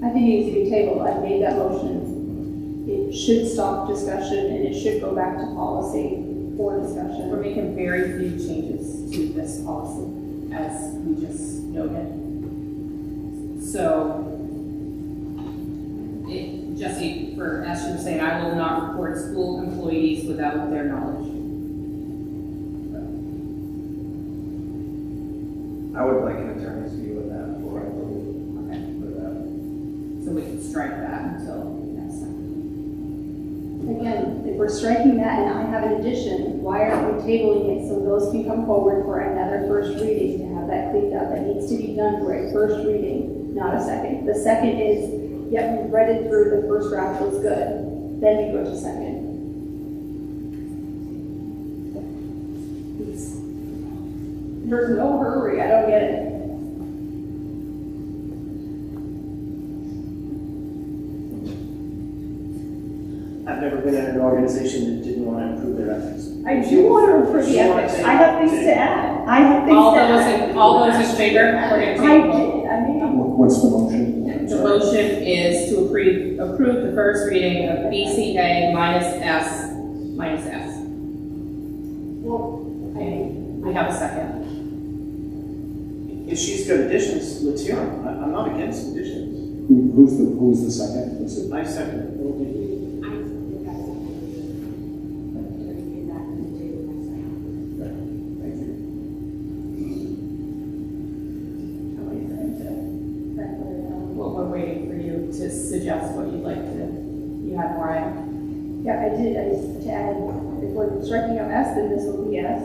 I think it needs to be tabled. I made that motion. it should stop discussion and it should go back to policy for discussion. We're making very few changes to this policy, as we just noted. So, Jesse, as you were saying, I will not report school employees without their knowledge. I would like an attorney's view of that before I vote. Okay. For that. So we can strike that until next time. Again, if we're striking that and I have an addition, why aren't we tabling it so those can come forward for another first reading to have that cleaned up? That needs to be done for a first reading, not a second. The second is, yep, we read it through, the first draft was good. Then we go to second. There's no hurry, I don't get it. I've never been in an organization that didn't want to improve their ethics. I do want to improve the ethics. I have things to add. I have things All to those add. all those in favor? We're going to table. I mean, What's the motion? The motion is to approve the first reading of BCA -S. well, We have a second. If she's got additions, let's hear them. I'm not against additions. Who's the second? Was it? I second it. Thank you. Well, we're waiting for you to suggest what you'd like to, you have more items. yeah, I did. To add, if we're striking out S, then this will be S.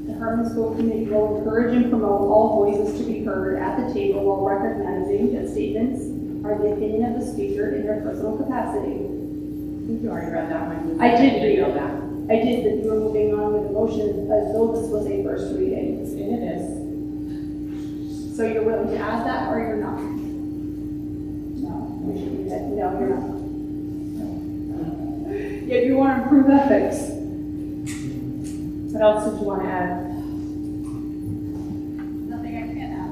The Hermon School Committee will encourage and promote all voices to be heard at the table while recognizing that statements are the opinion of the speaker in their personal capacity. I think you already read that one. I did read all that. I did, but you were moving on with the motion as though this was a first reading. And it is. So you're willing to add that or you're not? No, we should do that. No, you're not. If you want to improve ethics. What else did you want to add? Nothing I can't add.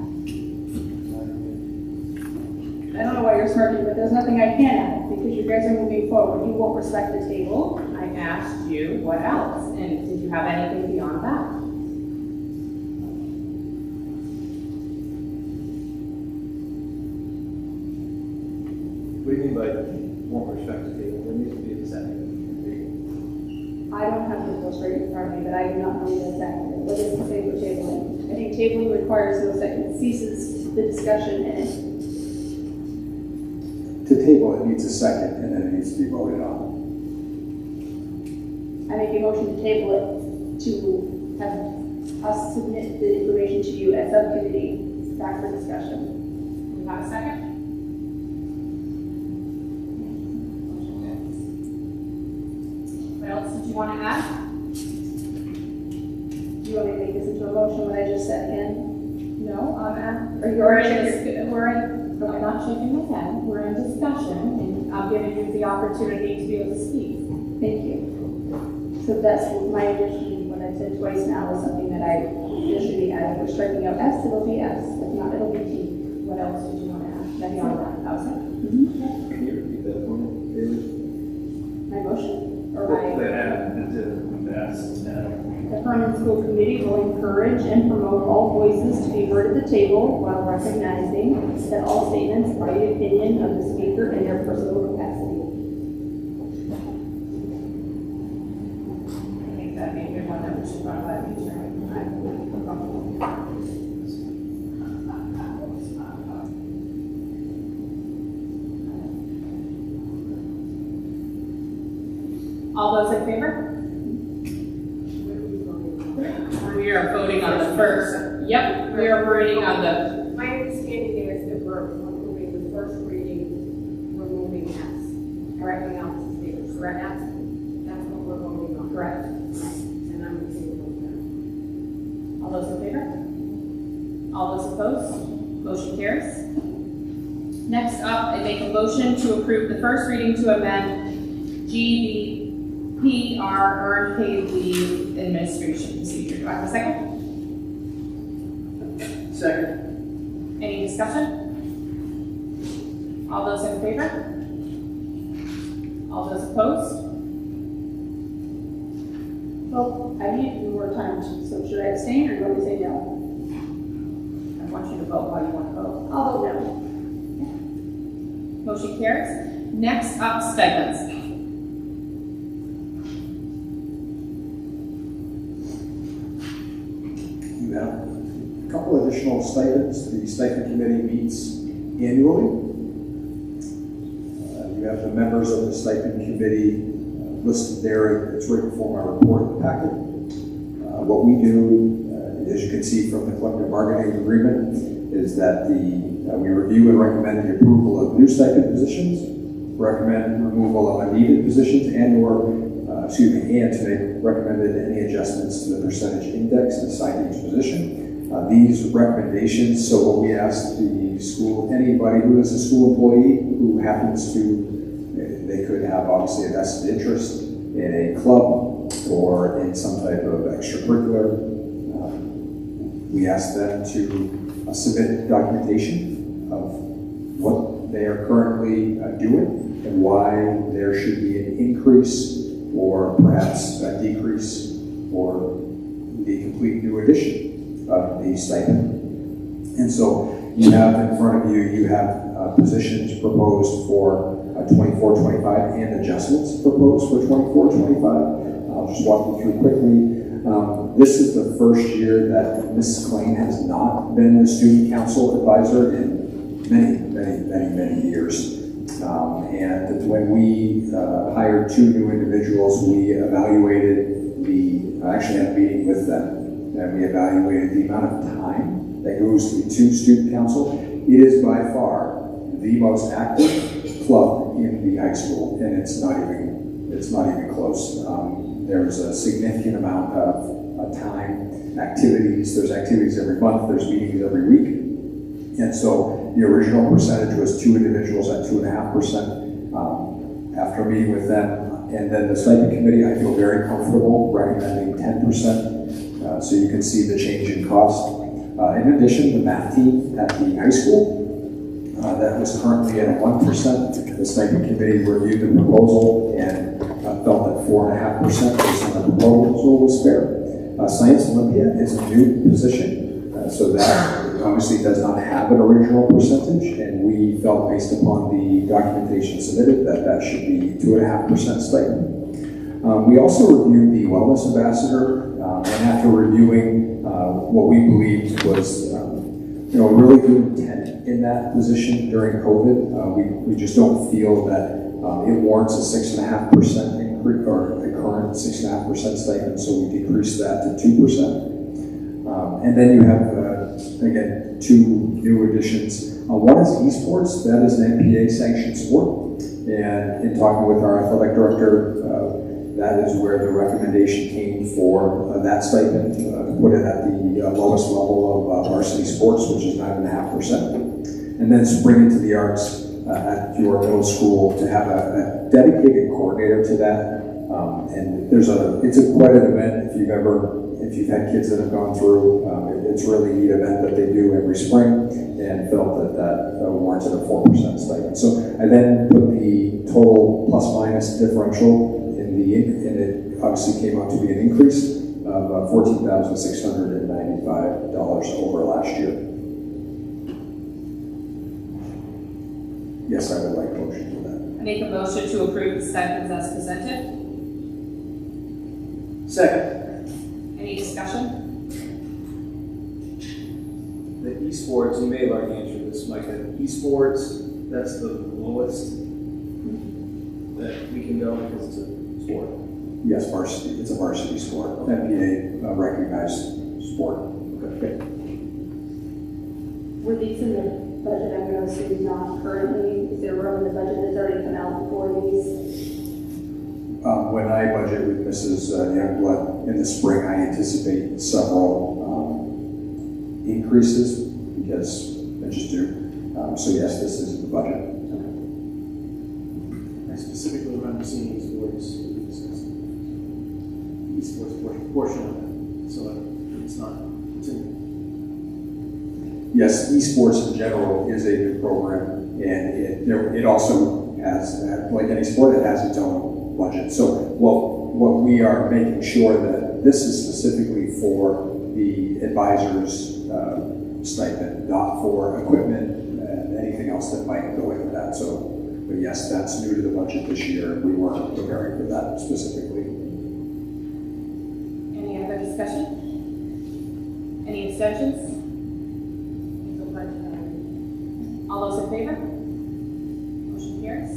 I don't know why you're smirking, but there's nothing I can add because you guys are moving forward. You won't respect the table. I asked you what else, and did you have anything beyond that? What do you mean by won't respect the table? There needs to be a second. I don't have the bill straight in front of me, but I do not know the exact. What does it say for tabling? I think tabling requires no second. It ceases the discussion and To table, it needs a second, and then it needs to be voted on. I make a motion to table it to have us submit the information to you as subcommittee back for discussion. You have a second? What else did you want to add? Do you want me to make this into a motion, what I just said again? No, or you're We're already. I'm not shaking my head. We're in discussion, and I'm giving you the opportunity to be able to speak. Thank you. So that's my addition, what I said twice now is something that I should be adding. We're striking out S, it'll be S. If not, it'll be T. What else did you want to add? That's all right. That was it. Can you repeat that for me? My motion? Or my, the Hermon School Committee will encourage and promote all voices to be heard at the table while recognizing that all statements are the opinion of the speaker in their personal capacity. I think that'd be a good one that we should run by the attorney. All those in favor? We are voting on the first. Yep, we are voting on the. My understanding there is that we're approving the first reading, removing S. Everything else is stated, correct? That's what we're voting on. Correct. And I'm in favor of that. All those in favor? All those opposed? Motion carries. Next up, I make a motion to approve the first reading to amend GBPR earned paid leave administration procedure. Do I have a second? Second. Any discussion? All those in favor? All those opposed? Well, I need more time, so should I abstain or go to say no? I want you to vote how you want to vote. I'll vote no. Motion carries. Next up, stipends. You have a couple additional stipends. The stipend committee meets annually. You have the members of the stipend committee listed there. It's written for my report in the packet. What we do, as you can see from the collective bargaining agreement, is that we review and recommend the approval of new stipend positions, recommend removal of unneeded positions, and to make recommended any adjustments to the percentage index assigned to each position. These recommendations, so what we ask the school, anybody who is a school employee who happens to, they could have obviously a vested interest in a club or in some type of extracurricular. We ask them to submit documentation of what they are currently doing and why there should be an increase or perhaps a decrease or the complete new addition of the stipend. And so you have in front of you, you have positions proposed for 24-25 and adjustments proposed for 24-25. I'll just walk you through quickly. This is the first year that Mrs. Klain has not been the student council advisor in many years. And when we hired two new individuals, we evaluated actually had a meeting with them, and we evaluated the amount of time that goes into student council. It is by far the most active club in the high school, and it's not even close. There's a significant amount of time, activities. There's activities every month. There's meetings every week. And so the original percentage was two individuals at 2.5%. After meeting with them, and then the stipend committee, I feel very comfortable recommending 10%. So you can see the change in cost. In addition, the math team at the high school, that was currently at 1%. The stipend committee reviewed the proposal and felt that 4.5% based on the proposal was fair. Science Olympia is a new position, so that obviously does not have an original percentage, and we felt based upon the documentation submitted that that should be 2.5% stipend. We also reviewed the wellness ambassador, and after reviewing what we believed was a really good intent in that position during COVID, we just don't feel that it warrants a 6.5% increase or a current 6.5% stipend, so we decreased that to 2%. And then you have, again, two new additions. One is esports. That is an NPA sanctioned sport. And in talking with our athletic director, that is where the recommendation came for that stipend, to put it at the lowest level of varsity sports, which is 9.5%. And then spring into the arts at your middle school to have a dedicated coordinator to that. And it's quite an event if you've had kids that have gone through. It's a really neat event that they do every spring, and felt that warranted a 4% stipend. So I then put the total plus minus differential and it obviously came out to be an increase of $14,695 over last year. Yes, I would like a motion for that. I make a motion to approve the stipends as presented. Second. Any discussion? The esports, you may have already answered this, Mike. Esports, that's the lowest that we can go because it's a sport. Yes, varsity. It's a varsity sport. NPA recognized sport. Okay. Were these in the budget? I'm going to assume not currently. Is there room in the budget that's already come out for these? When I budget with Mrs. Youngblood in the spring, I anticipate several increases because I just do. So yes, this is the budget. I specifically remember seeing esports portion of it, so it's not. It's in. Yes, esports in general is a new program And it also has, like any sport, it has its own budget. So what we are making sure that this is specifically for the advisor's stipend, not for equipment and anything else that might go into that. So, but yes, that's new to the budget this year. We weren't preparing for that specifically. Any other discussion? Any abstentions? All those in favor? Motion carries.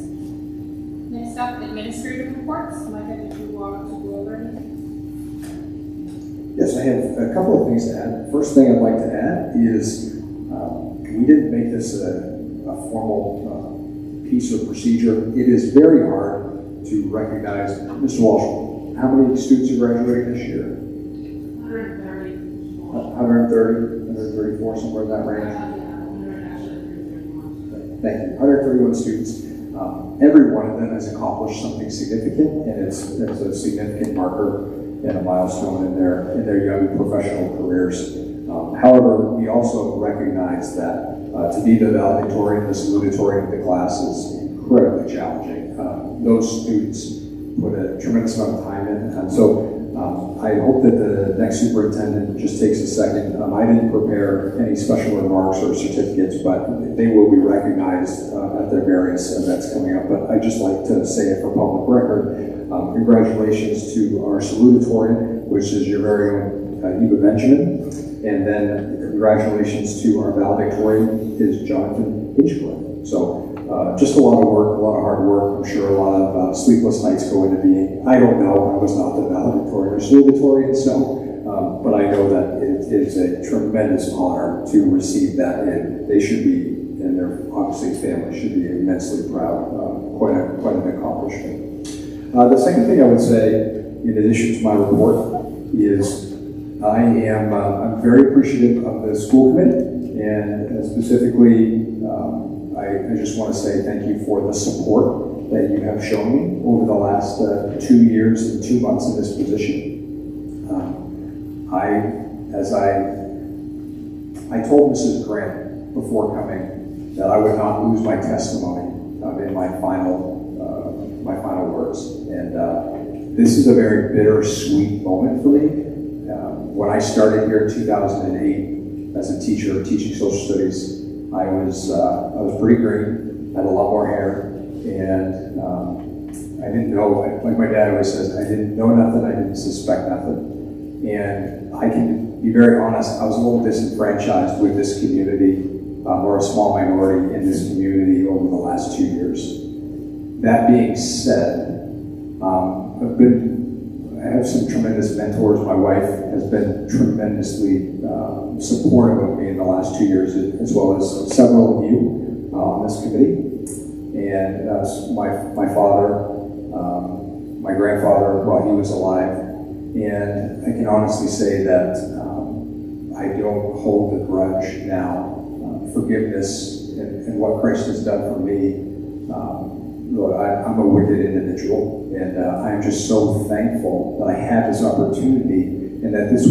Next up, administrative reports. Micah, did you want to go over anything? Yes, I have a couple of things to add. First thing I'd like to add is we didn't make this a formal piece of procedure. It is very hard to recognize. Mr. Walsh, how many students are graduating this year? 134, somewhere in that range. Thank you. 131 students. Every one of them has accomplished something significant, and it's a significant marker and a milestone in their young professional careers. However, we also recognize that to be the valedictorian, the salutatorian of the class is incredibly challenging. Those students put a tremendous amount of time in, and so I hope that the next superintendent just takes a second. I didn't prepare any special remarks or certificates, but they will be recognized at their various events coming up. But I'd just like to say it for public record. Congratulations to our salutatorian, which is your very own Eva Benjamin. And then congratulations to our valedictorian, is Jonathan Hinchcliffe. So just a lot of work, a lot of hard work. I'm sure a lot of sleepless nights go into being. I don't know, I was not the valedictorian or salutatorian, so, but I know that it is a tremendous honor to receive that, and they should be, and their obviously family should be immensely proud. Quite an accomplishment. The second thing I would say, in addition to my report, is I'm very appreciative of the school committee, and specifically, I just want to say thank you for the support that you have shown me over the last 2 years and 2 months in this position. I told Mrs. Grant before coming that I would not lose my testimony in my final words, and this is a very bittersweet moment for me. When I started here in 2008 as a teacher teaching social studies, I was pretty green, had a lot more hair, and I didn't know, like my dad always says, I didn't know nothing, I didn't suspect nothing. And I can be very honest, I was a little disenfranchised with this community, or a small minority in this community over the last 2 years. That being said, I have some tremendous mentors. My wife has been tremendously supportive of me in the last 2 years, as well as several of you on this committee. And my father, my grandfather, while he was alive. And I can honestly say that I don't hold a grudge now. Forgiveness and what Christ has done for me. Look, I'm a wicked individual, and I'm just so thankful that I had this opportunity, and that this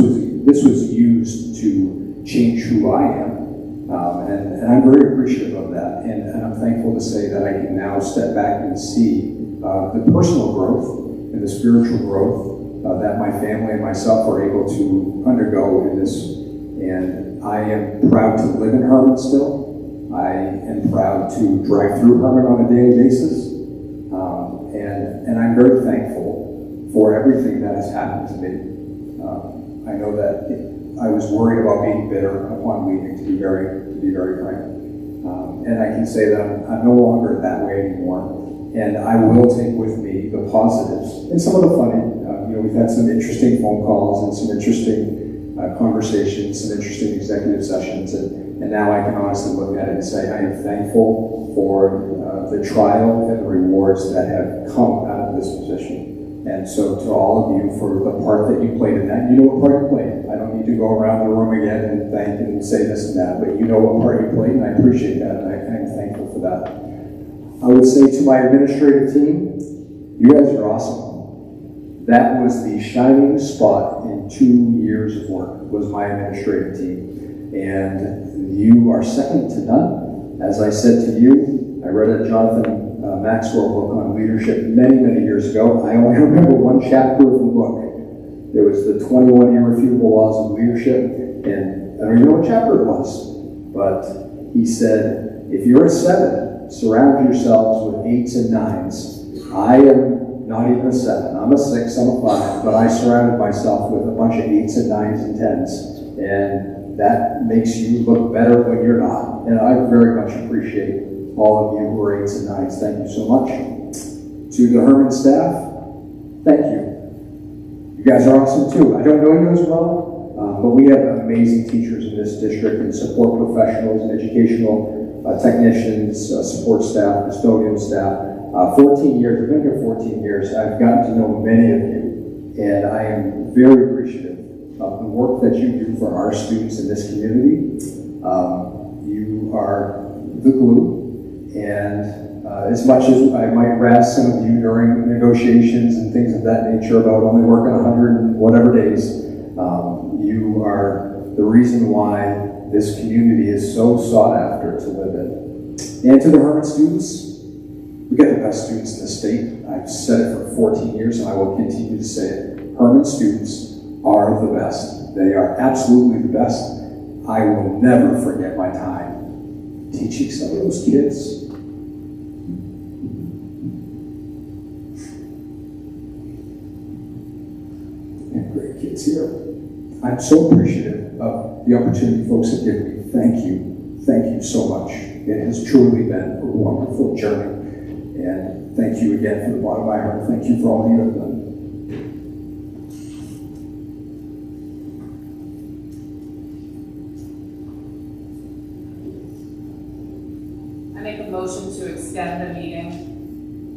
was used to change who I am. And I'm very appreciative of that, and I'm thankful to say that I can now step back and see the personal growth and the spiritual growth that my family and myself are able to undergo in this. And I am proud to live in Hermon still. I am proud to drive through Hermon on a daily basis. And I'm very thankful for everything that has happened to me. I know that I was worried about being bitter upon leaving, to be very frank. And I can say that I'm no longer that way anymore. And I will take with me the positives and some of the funny. We've had some interesting phone calls and some interesting conversations, some interesting executive sessions. And now I can honestly look at it and say I am thankful for the trial and the rewards that have come out of this position. And so to all of you for the part that you played in that, you know what part you played. I don't need to go around the room again and thank and say this and that, but you know what part you played, and I appreciate that, and I'm thankful for that. I would say to my administrative team, you guys are awesome. That was the shining spot in 2 years of work, was my administrative team. And you are second to none. As I said to you, I read a Jonathan Maxwell book on leadership many, many years ago. I only remember one chapter of the book. It was the 21 irrefutable laws of leadership, and I don't even know what chapter it was, but he said, if you're a 7, surround yourselves with 8s and 9s. I am not even a 7. I'm a 6, I'm a 5, but I surrounded myself with a bunch of 8s and 9s and 10s, and that makes you look better when you're not. And I very much appreciate all of you who are 8s and 9s. Thank you so much. To the Hermon staff, thank you. You guys are awesome too. I don't know you as well, but we have amazing teachers in this district and support professionals and educational technicians, support staff, custodial staff. 14 years, I've been here 14 years. I've gotten to know many of you, and I am very appreciative of the work that you do for our students in this community. You are the glue, and as much as I might razz some of you during negotiations and things of that nature about only working 100 and whatever days, you are the reason why this community is so sought after to live in. And to the Hermon students, we got the best students in the state. I've said it for 14 years and I will continue to say it. Hermon students are the best. They are absolutely the best. I will never forget my time teaching some of those kids. And great kids here. I'm so appreciative of the opportunity folks have given me. Thank you. Thank you so much. It has truly been a wonderful journey. And thank you again from the bottom of my heart. Thank you for all you have done. I make a motion to extend the meeting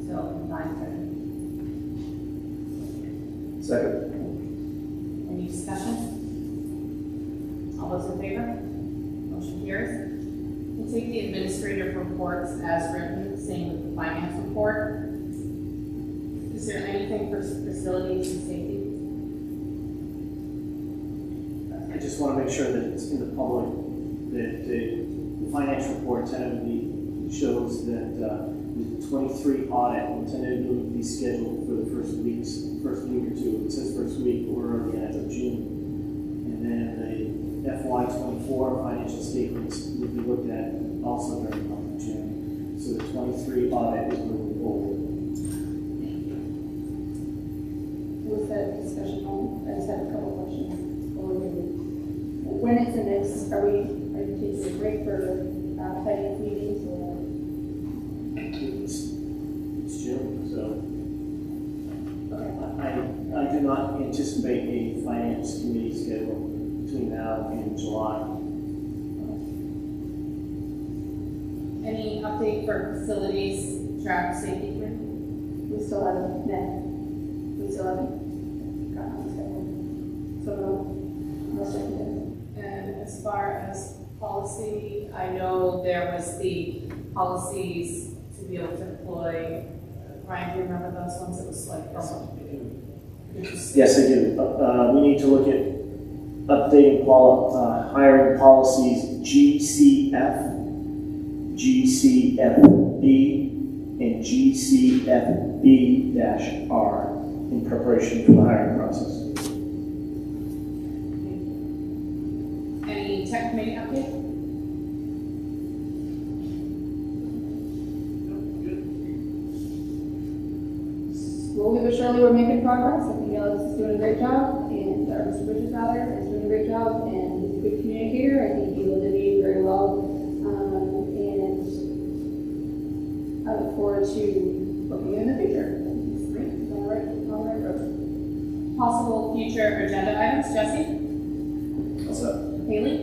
till 9:30. Second. Any discussion? All those in favor? Motion carries. We'll take the administrative reports as written, same with the finance report. Is there anything for facilities and safety? I just want to make sure that it's in the public, that the finance report tentatively shows that the 23 audit will tentatively be scheduled for the first week or two. It says first week or the end of June. And then the FY24 financial statements will be looked at also during the month of June. So the 23 audit is moving forward. With that discussion on, I just have a couple questions. When is the next, are you taking a break for finance meetings or? It's June, so I do not anticipate a finance committee schedule between now and July. Any update for facilities, traffic safety committee? We still haven't met. We still haven't gotten on the schedule. So no second. And as far as policy, I know there was the policies to be able to employ, Ryan, do you remember those ones? It was like, Yes, I do. We need to look at updating hiring policies GCF, GCFB, and GCFB-R in preparation for the hiring process. any tech committee update? Slowly but surely, we're making progress. I think Alex is doing a great job, and Mr. Bridges rather is doing a great job, and he's a good communicator. I think he will do it very well, and I look forward to working in the future. He's great. He's on the right road. Possible future agenda items, Jesse? What's up? Haley?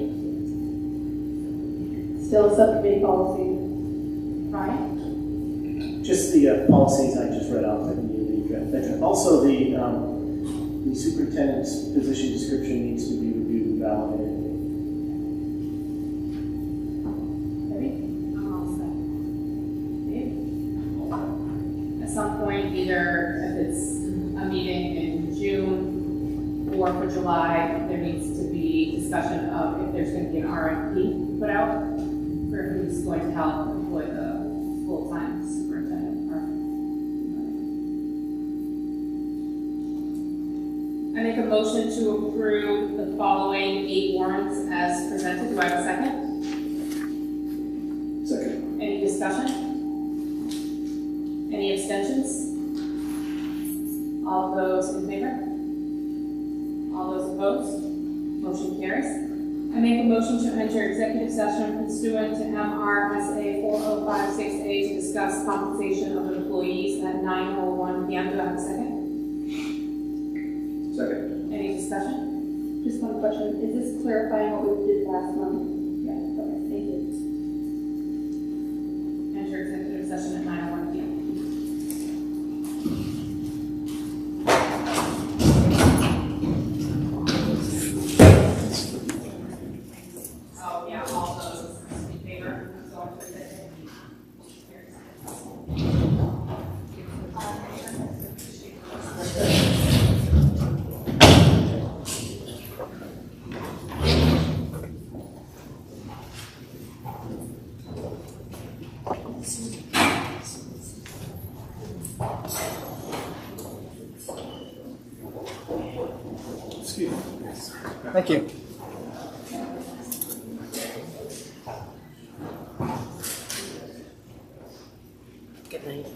Still a subcommittee policy. Ryan? Just the policies I just read off. Also, the superintendent's position description needs to be reviewed and validated. At some point, either if it's a meeting in June or for July, there needs to be discussion of if there's going to be an RFP put out for who's going to help employ the school I make a motion to approve the following 8 warrants as presented. Do I have a second? Second. Any discussion? Any abstentions? All those in favor? All those opposed? Motion carries. I make a motion to enter executive session pursuant to MRSA 4056A to discuss compensation of employees at 9:01 p.m. Do I have a second? Second. Any discussion? Just one question, is this clarifying what we did last month? Yeah, okay, thank you. Enter executive session at 9:01 p.m. Oh, yeah, all those in favor? So I'll put it in. Excuse me. Thank you. Good night.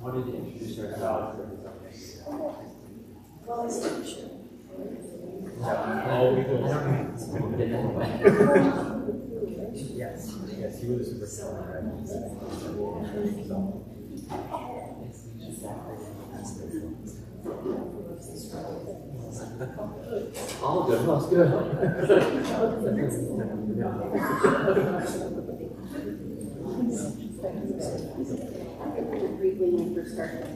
Wanted to introduce ourselves. Yes, yes, you were the superstar. All good, well, it's good. Briefly when we first started.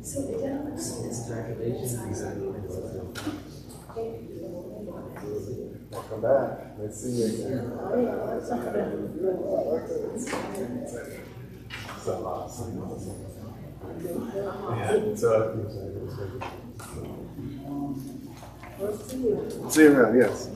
So Welcome back. Nice to see you again. So awesome. Yeah, so see you around, yes.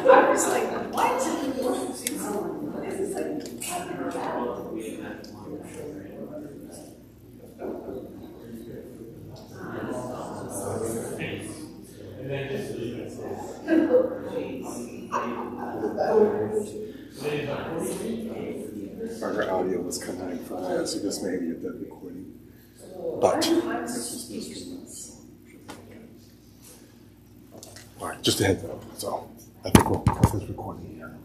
I was like, what? This is like, And then just leave it. Our audio was coming in from there, so this may be a dead recording. But this was instruments. All right, just a heads up. So I think we'll cut this recording here.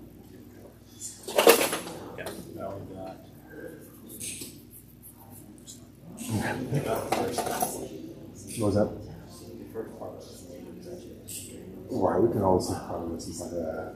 Yeah, now we got. What was that? Right, we can always see part of this and like that.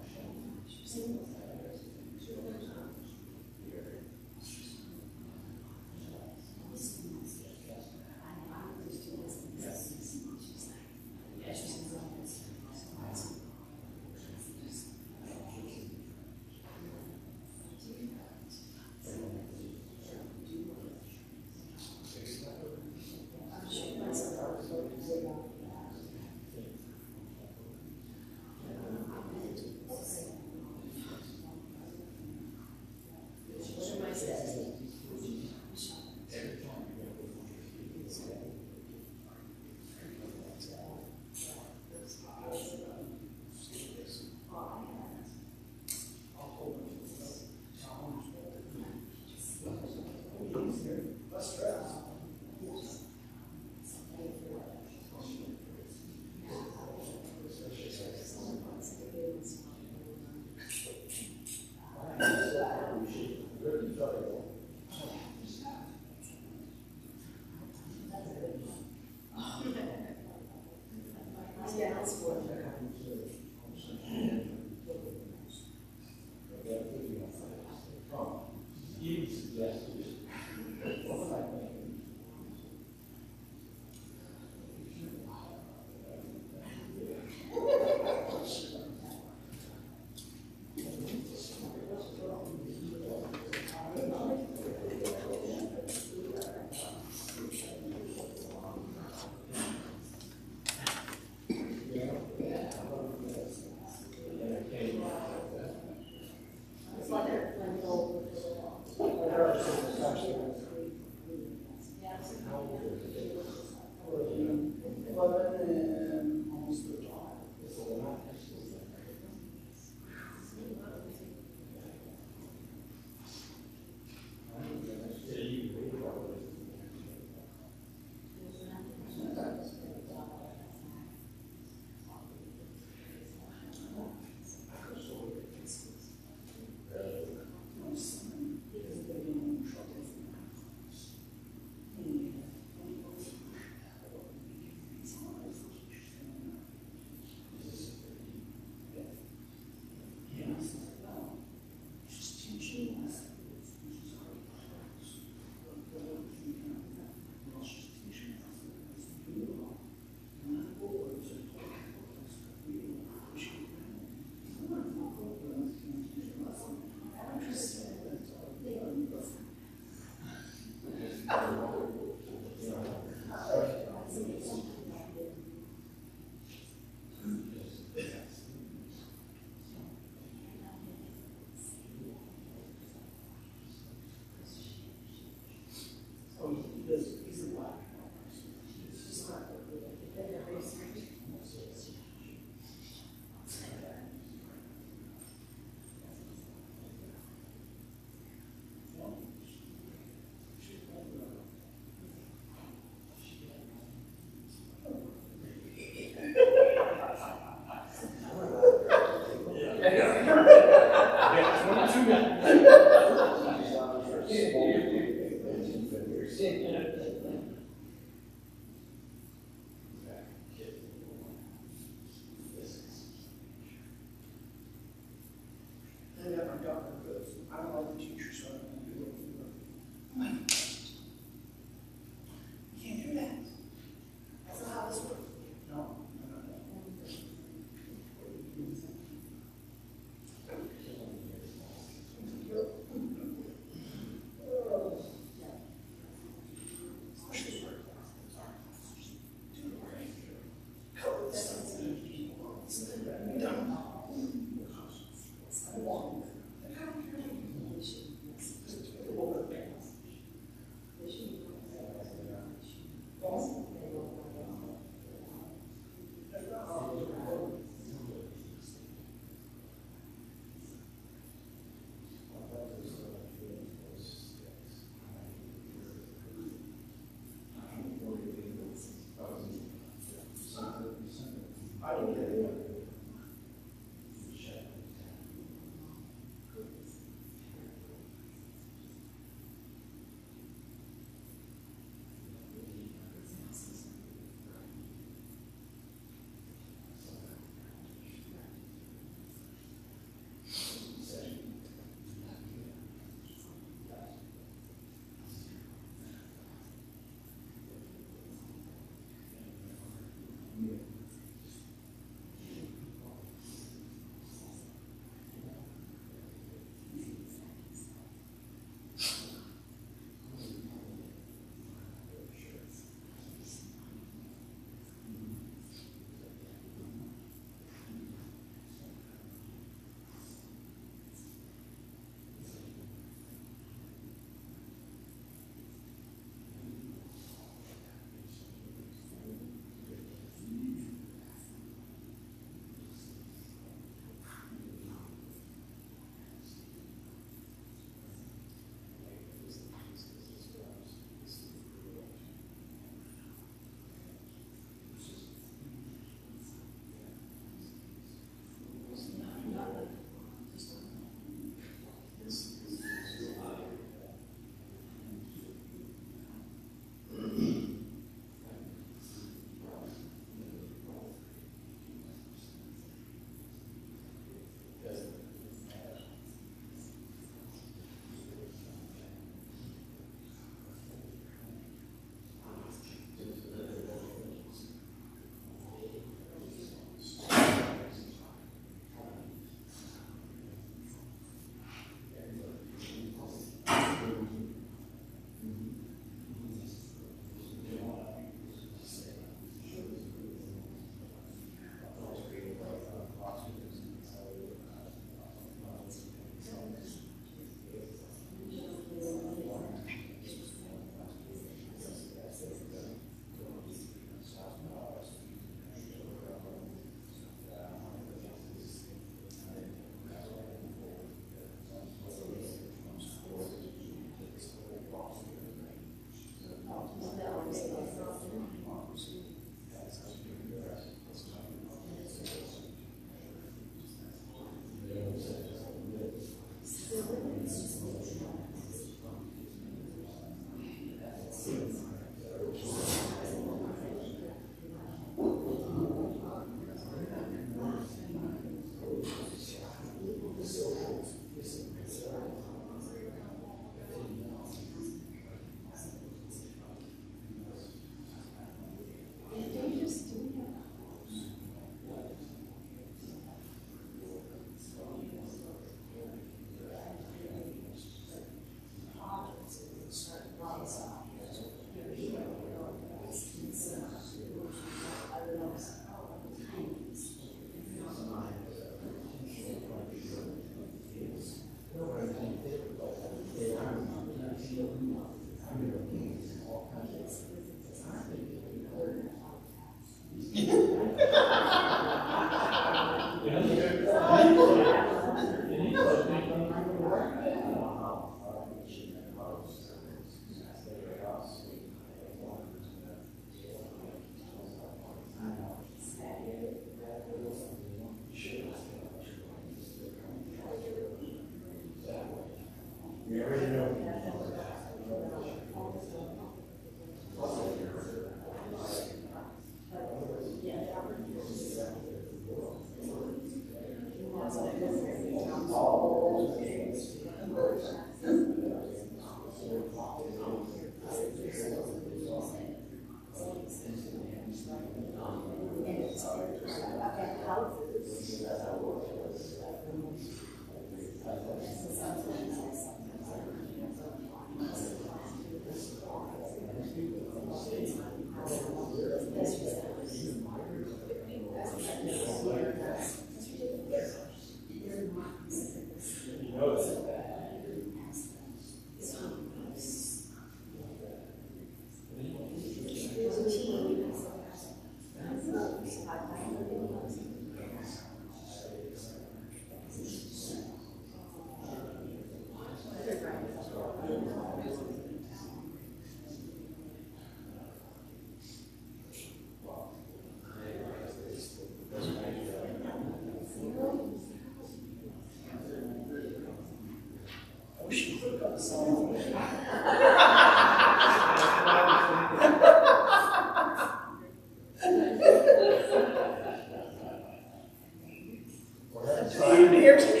here.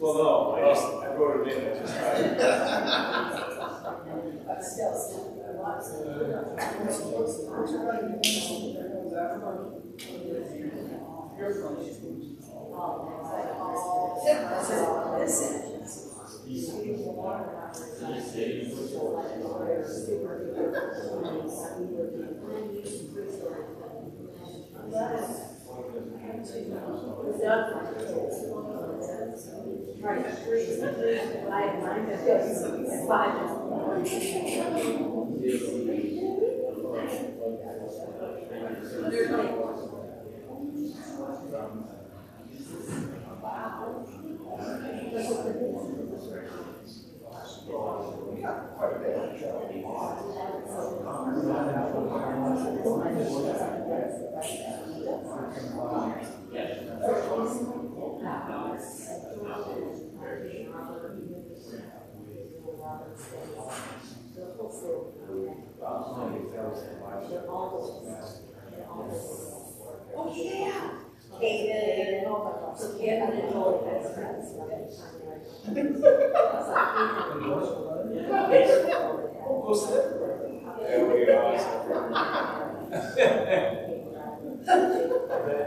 Well, no, I wrote it in, I just Oh, yeah. David, so yeah, I didn't know it as friends.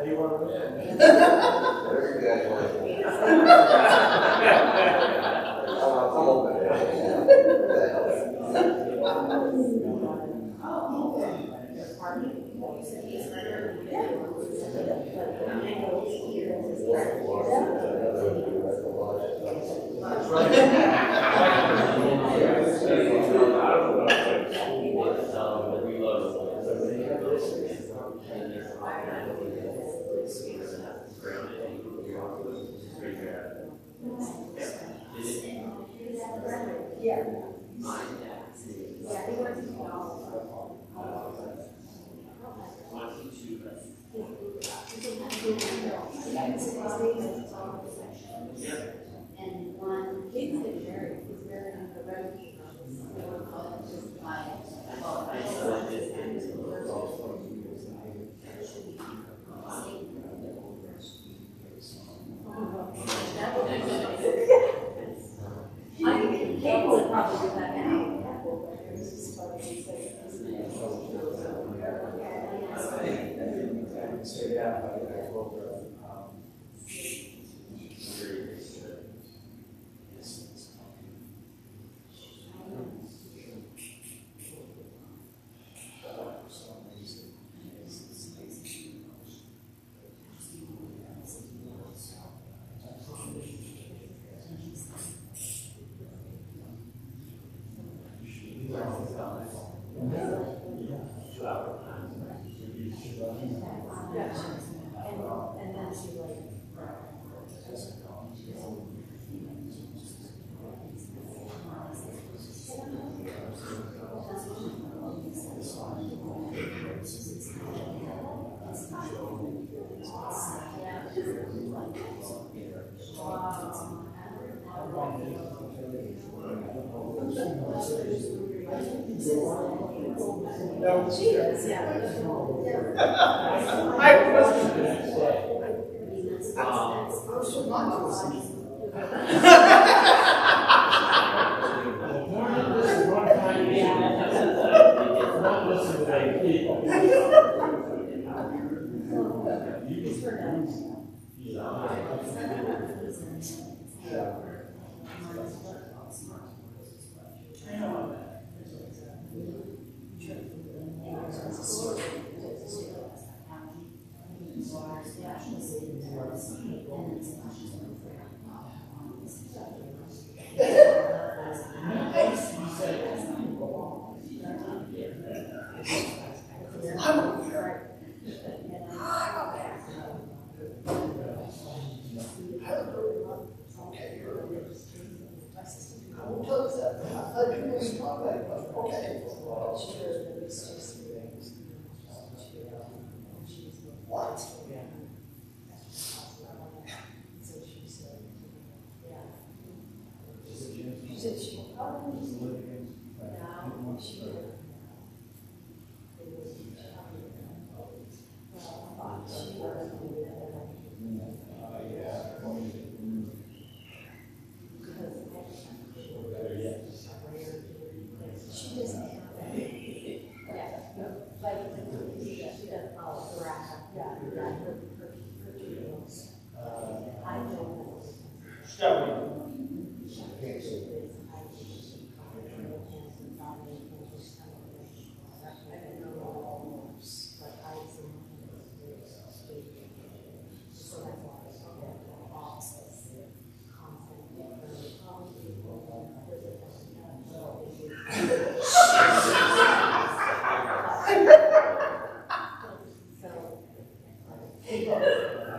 You want to win. And one kid is very I think Kate would probably do that now. And then she like. No, she is, yeah. I wasn't.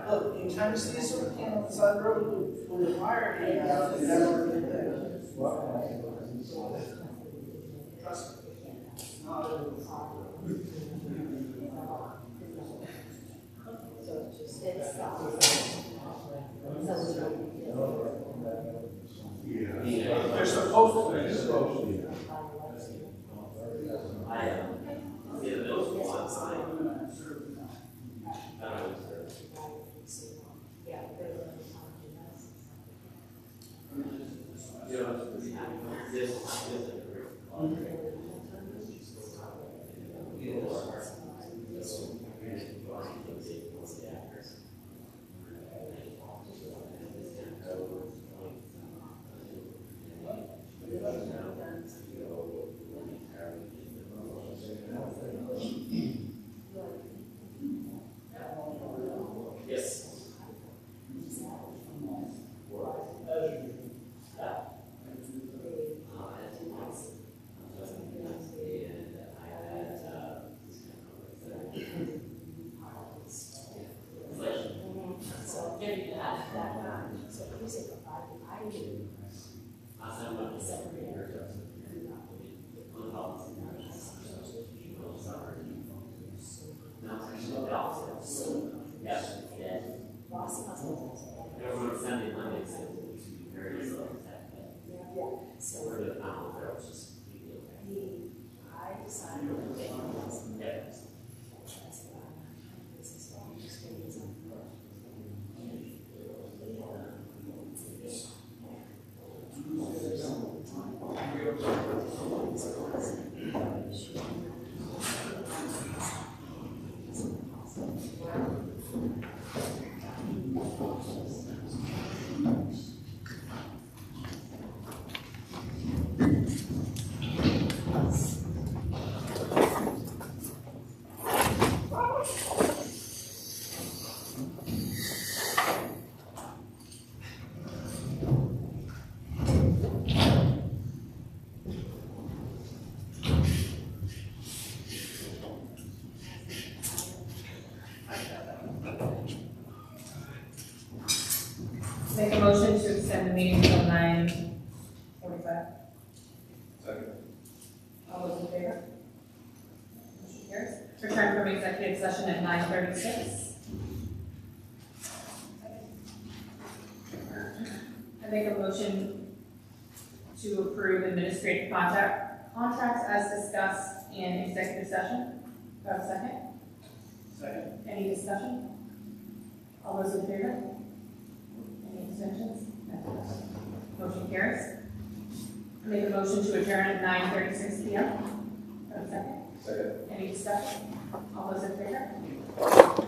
Look, in time to see some, on the side of the road, when the fire came out, they never did that. Trust me. It's not a- They're supposed to be. Make a motion to extend the meeting till 9:45. Second. All those in favor? Motion carries. Return from executive session at 9:36. I make a motion to approve administrative contracts as discussed in executive session. Do I have a second? Second. Any discussion? All those in favor? Any abstentions? Motion carries. I make a motion to adjourn at 9:36 p.m. Do I have a second? Second. Any discussion? All those in favor?